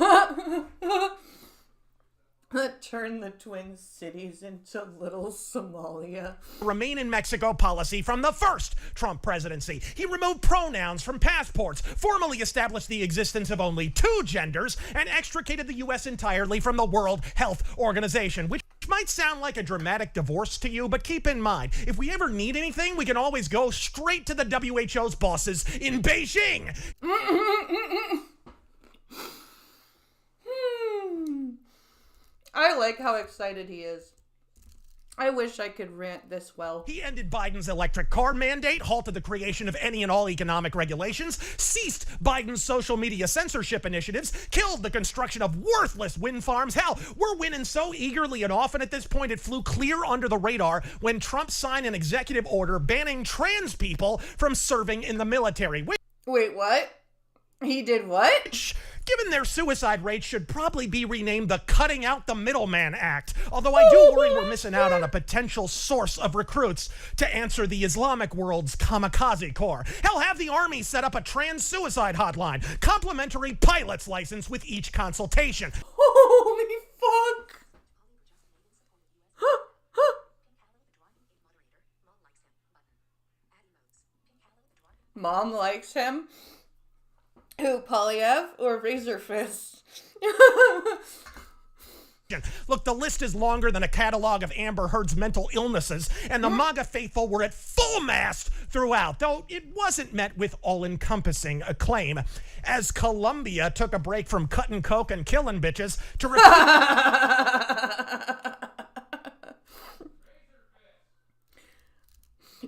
That turned the Twin Cities into little Somalia. Remain in Mexico policy from the first Trump presidency. He removed pronouns from passports, formally established the existence of only 2 genders, and extricated the U.S. entirely from the World Health Organization, which might sound like a dramatic divorce to you, but keep in mind, if we ever need anything, we can always go straight to the WHO's bosses in Beijing. I like how excited he is. I wish I could rant this well. He ended Biden's electric car mandate, halted the creation of any and all economic regulations, ceased Biden's social media censorship initiatives, killed the construction of worthless wind farms. Hell, we're winning so eagerly and often at this point it flew clear under the radar when Trump signed an executive order banning trans people from serving in the military. Wait, what? He did what? Given their suicide rate, should probably be renamed the Cutting Out the Middleman Act. Although I do worry we're missing out on a potential source of recruits to answer the Islamic world's kamikaze corps. Hell, have the Army set up a trans suicide hotline, complimentary pilot's license with each consultation. Holy fuck! Mom likes him? Who, Polyev or Razor Fist? Look, the list is longer than a catalog of Amber Heard's mental illnesses, and the MAGA faithful were at full mast throughout, though it wasn't met with all-encompassing acclaim, as Colombia took a break from cutting coke and killing bitches to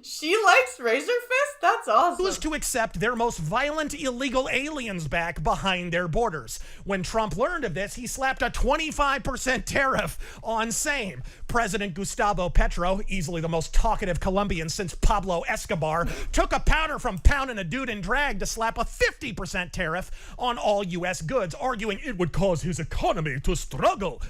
She likes Razor Fist? That's awesome. Was to accept their most violent illegal aliens back behind their borders. When Trump learned of this, he slapped a 25% tariff on same. President Gustavo Petro, easily the most talkative Colombian since Pablo Escobar, took a powder from pounding a dude in drag to slap a 50% tariff on all U.S. goods, arguing it would cause his economy to struggle.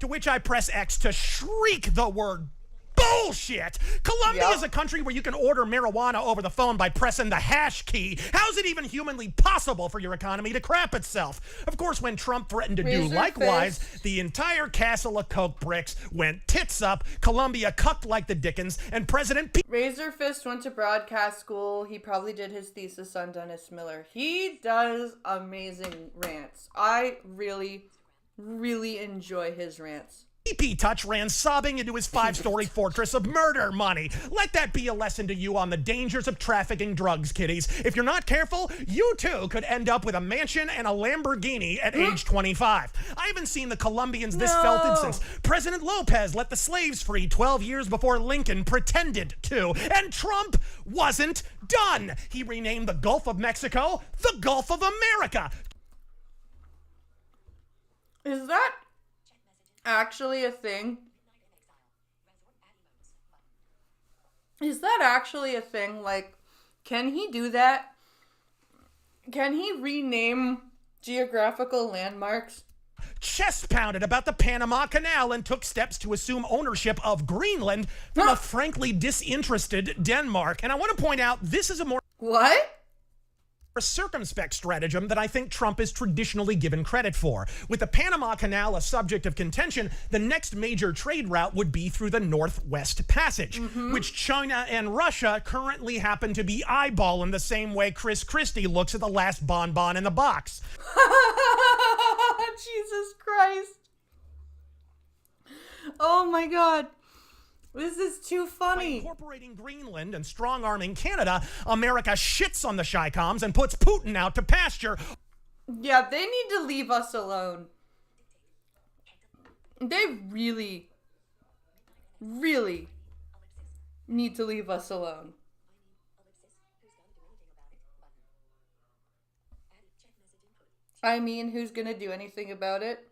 To which I press X to shriek the word bullshit. Colombia is a country where you can order marijuana over the phone by pressing the hash key. How's it even humanly possible for your economy to crap itself? Of course, when Trump threatened to do likewise, the entire castle of coke bricks went tits up, Colombia cucked like the Dickens, and President Razor Fist went to broadcast school. He probably did his thesis on Dennis Miller. He does amazing rants. I really enjoy his rants. PP Touch ran sobbing into his 5-story fortress of murder money. Let that be a lesson to you on the dangers of trafficking drugs, kiddies. If you're not careful, you too could end up with a mansion and a Lamborghini at age 25. I haven't seen the Colombians this felted since President Lopez let the slaves free 12 years before Lincoln pretended to. And Trump wasn't done. He renamed the Gulf of Mexico the Gulf of America. Is that actually a thing? Is that actually a thing? Like, can he do that? Can he rename geographical landmarks? Chest pounded about the Panama Canal and took steps to assume ownership of Greenland from a frankly disinterested Denmark. And I want to point out, this is a more... What? circumspect stratagem that I think Trump is traditionally given credit for. With the Panama Canal a subject of contention, the next major trade route would be through the Northwest Passage, which China and Russia currently happen to be eyeballing the same way Chris Christie looks at the last bonbon in the box. Jesus Christ. Oh my God. This is too funny. By incorporating Greenland and strong-arming Canada, America shits on the Chi-Coms and puts Putin out to pasture. Yeah, they need to leave us alone. They really need to leave us alone. I mean, who's gonna do anything about it?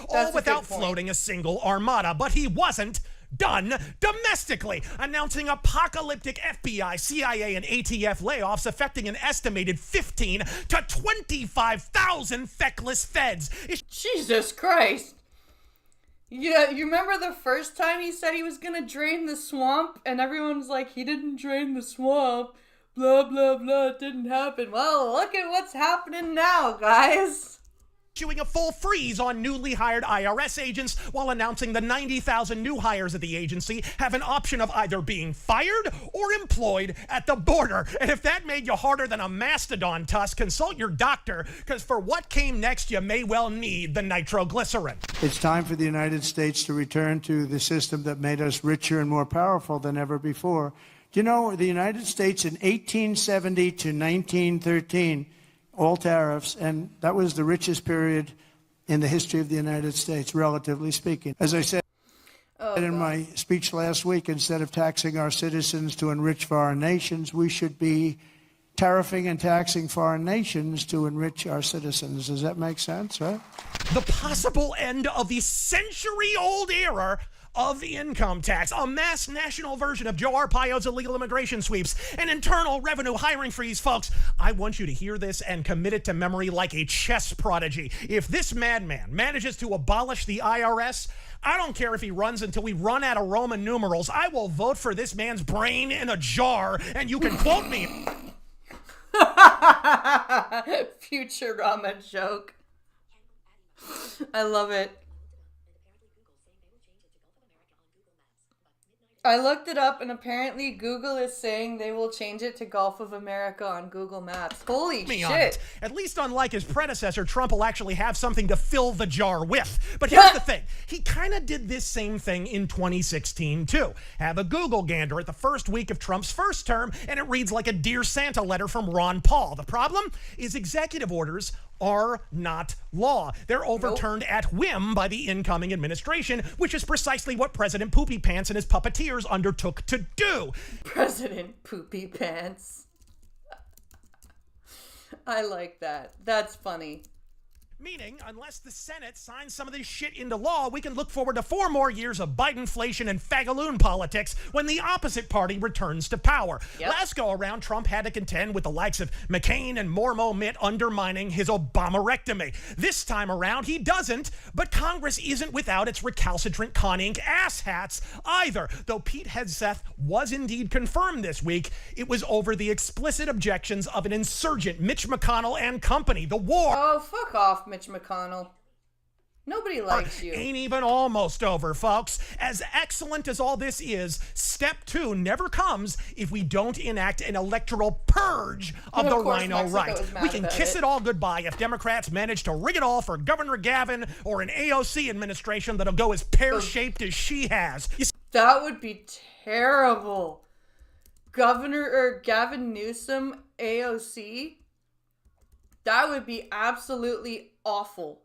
all without floating a single armada. But he wasn't done domestically, announcing apocalyptic FBI, CIA, and ATF layoffs affecting an estimated 15 to 25,000 feckless feds. Jesus Christ. Yeah, you remember the first time he said he was gonna drain the swamp, and everyone's like, he didn't drain the swamp, blah, blah, blah, it didn't happen. Well, look at what's happening now, guys. Issuing a full freeze on newly hired IRS agents while announcing the 90,000 new hires at the agency have an option of either being fired or employed at the border. And if that made you harder than a mastodon tusk, consult your doctor, because for what came next, you may well need the nitroglycerin. It's time for the United States to return to the system that made us richer and more powerful than ever before. Do you know, the United States in 1870 to 1913, all tariffs, and that was the richest period in the history of the United States, relatively speaking. As I said in my speech last week, instead of taxing our citizens to enrich foreign nations, we should be tariffing and taxing foreign nations to enrich our citizens. Does that make sense, right? The possible end of the century-old era of the income tax, a mass national version of Joe Arpaio's illegal immigration sweeps, an internal revenue hiring freeze. Folks, I want you to hear this and commit it to memory like a chess prodigy. If this madman manages to abolish the IRS, I don't care if he runs until we run out of Roman numerals. I will vote for this man's brain in a jar, and you can quote me. Futurama joke. I love it. I looked it up, and apparently Google is saying they will change it to Gulf of America on Google Maps. Holy shit. At least unlike his predecessor, Trump will actually have something to fill the jar with. But here's the thing. He kind of did this same thing in 2016, too. Have a Google gander at the first week of Trump's first term, and it reads like a Dear Santa letter from Ron Paul. The problem is executive orders are not law. They're overturned at whim by the incoming administration, which is precisely what President Poopy Pants and his puppeteers undertook to do. President Poopy Pants. I like that. That's funny. Meaning, unless the Senate signs some of this shit into law, we can look forward to 4 more years of Bidenflation and fagaloon politics when the opposite party returns to power. Last go around, Trump had to contend with the likes of McCain and Mormo Mitt undermining his Obama-rectomy. This time around, he doesn't, but Congress isn't without its recalcitrant con-ink asshats either. Though Pete Hegseth was indeed confirmed this week, it was over the explicit objections of an insurgent Mitch McConnell and company. The war... Oh, fuck off, Mitch McConnell. Nobody likes you. Ain't even almost over, folks. As excellent as all this is, step 2 never comes if we don't enact an electoral purge of the rhino right. We can kiss it all goodbye if Democrats manage to rig it all for Governor Gavin or an AOC administration that'll go as pear-shaped as she has. That would be terrible. Gavin Newsom, AOC? That would be absolutely awful.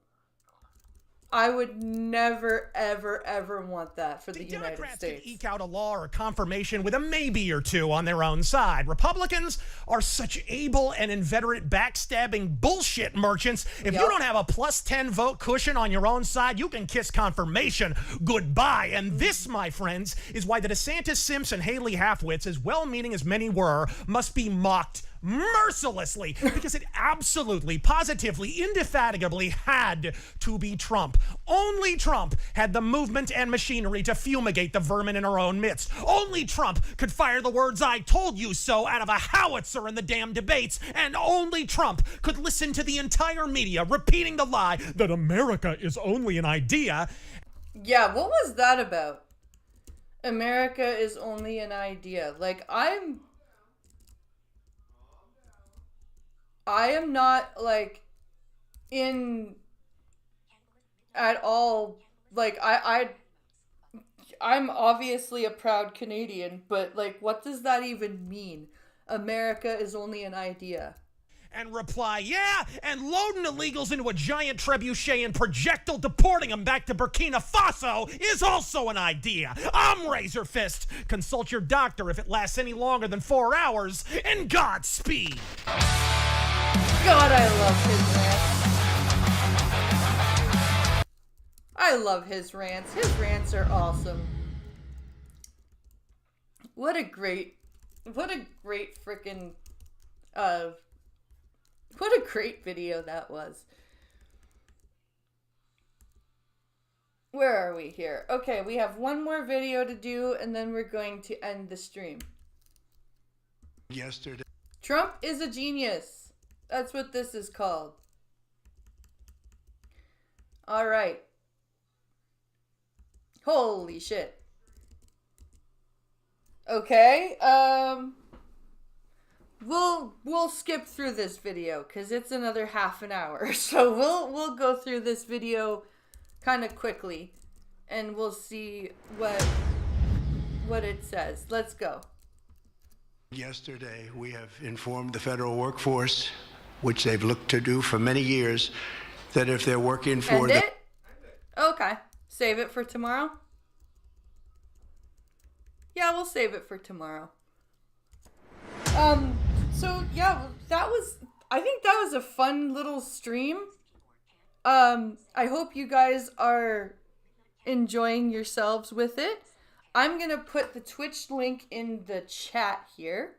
I would never, ever, ever want that for the United States. Democrats can eke out a law or confirmation with a maybe or two on their own side. Republicans are such able and inveterate backstabbing bullshit merchants. If you don't have a plus 10 vote cushion on your own side, you can kiss confirmation goodbye. And this, my friends, is why the DeSantis, Simpson, Haley halfwits, as well-meaning as many were, must be mocked mercilessly, because it absolutely, positively, indefatigably had to be Trump. Only Trump had the movement and machinery to fumigate the vermin in our own midst. Only Trump could fire the words "I told you so" out of a howitzer in the damn debates, and only Trump could listen to the entire media repeating the lie that America is only an idea. Yeah, what was that about? America is only an idea. Like, I am not, like, in at all, like, I'm obviously a proud Canadian, but, like, what does that even mean? America is only an idea. And reply, yeah, and loading illegals into a giant trebuchet and projectile deporting them back to Burkina Faso is also an idea. I'm Razor Fist. Consult your doctor if it lasts any longer than 4 hours, and Godspeed. God, I love his rant. I love his rants. His rants are awesome. What a great freaking, what a great video that was. Where are we here? Okay, we have one more video to do, and then we're going to end the stream. Yesterday. Trump is a genius. That's what this is called. All right. Holy shit. Okay, we'll skip through this video because it's another half an hour. So we'll go through this video kind of quickly, and we'll see what it says. Let's go. Yesterday, we have informed the federal workforce, which they've looked to do for many years, that if they're working for End it? Okay. Save it for tomorrow? Yeah, we'll save it for tomorrow. So yeah, I think that was a fun little stream. I hope you guys are enjoying yourselves with it. I'm gonna put the Twitch link in the chat here.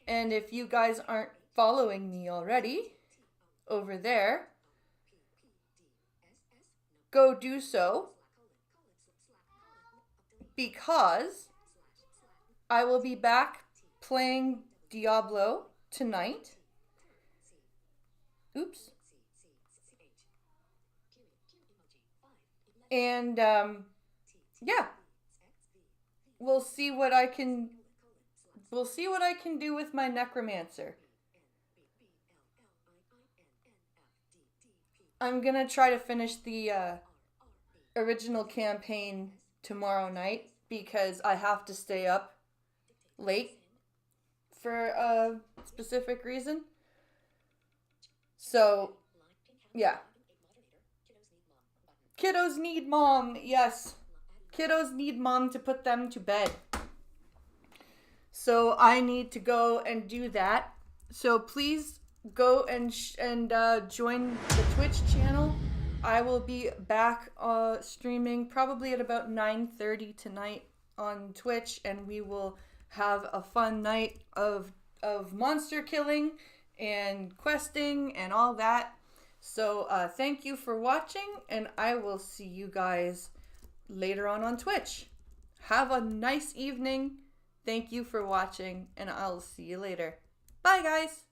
And if you guys aren't following me already over there, go do so. Because I will be back playing Diablo tonight. Oops. And, yeah. We'll see what I can do with my necromancer. I'm gonna try to finish the, original campaign tomorrow night because I have to stay up late for a specific reason. So, yeah. Kiddos need mom, yes. Kiddos need mom to put them to bed. So I need to go and do that. So please go and join the Twitch channel. I will be back streaming probably at about 9:30 tonight on Twitch, and we will have a fun night of monster killing and questing and all that. So thank you for watching, and I will see you guys later on Twitch. Have a nice evening. Thank you for watching, and I'll see you later. Bye, guys.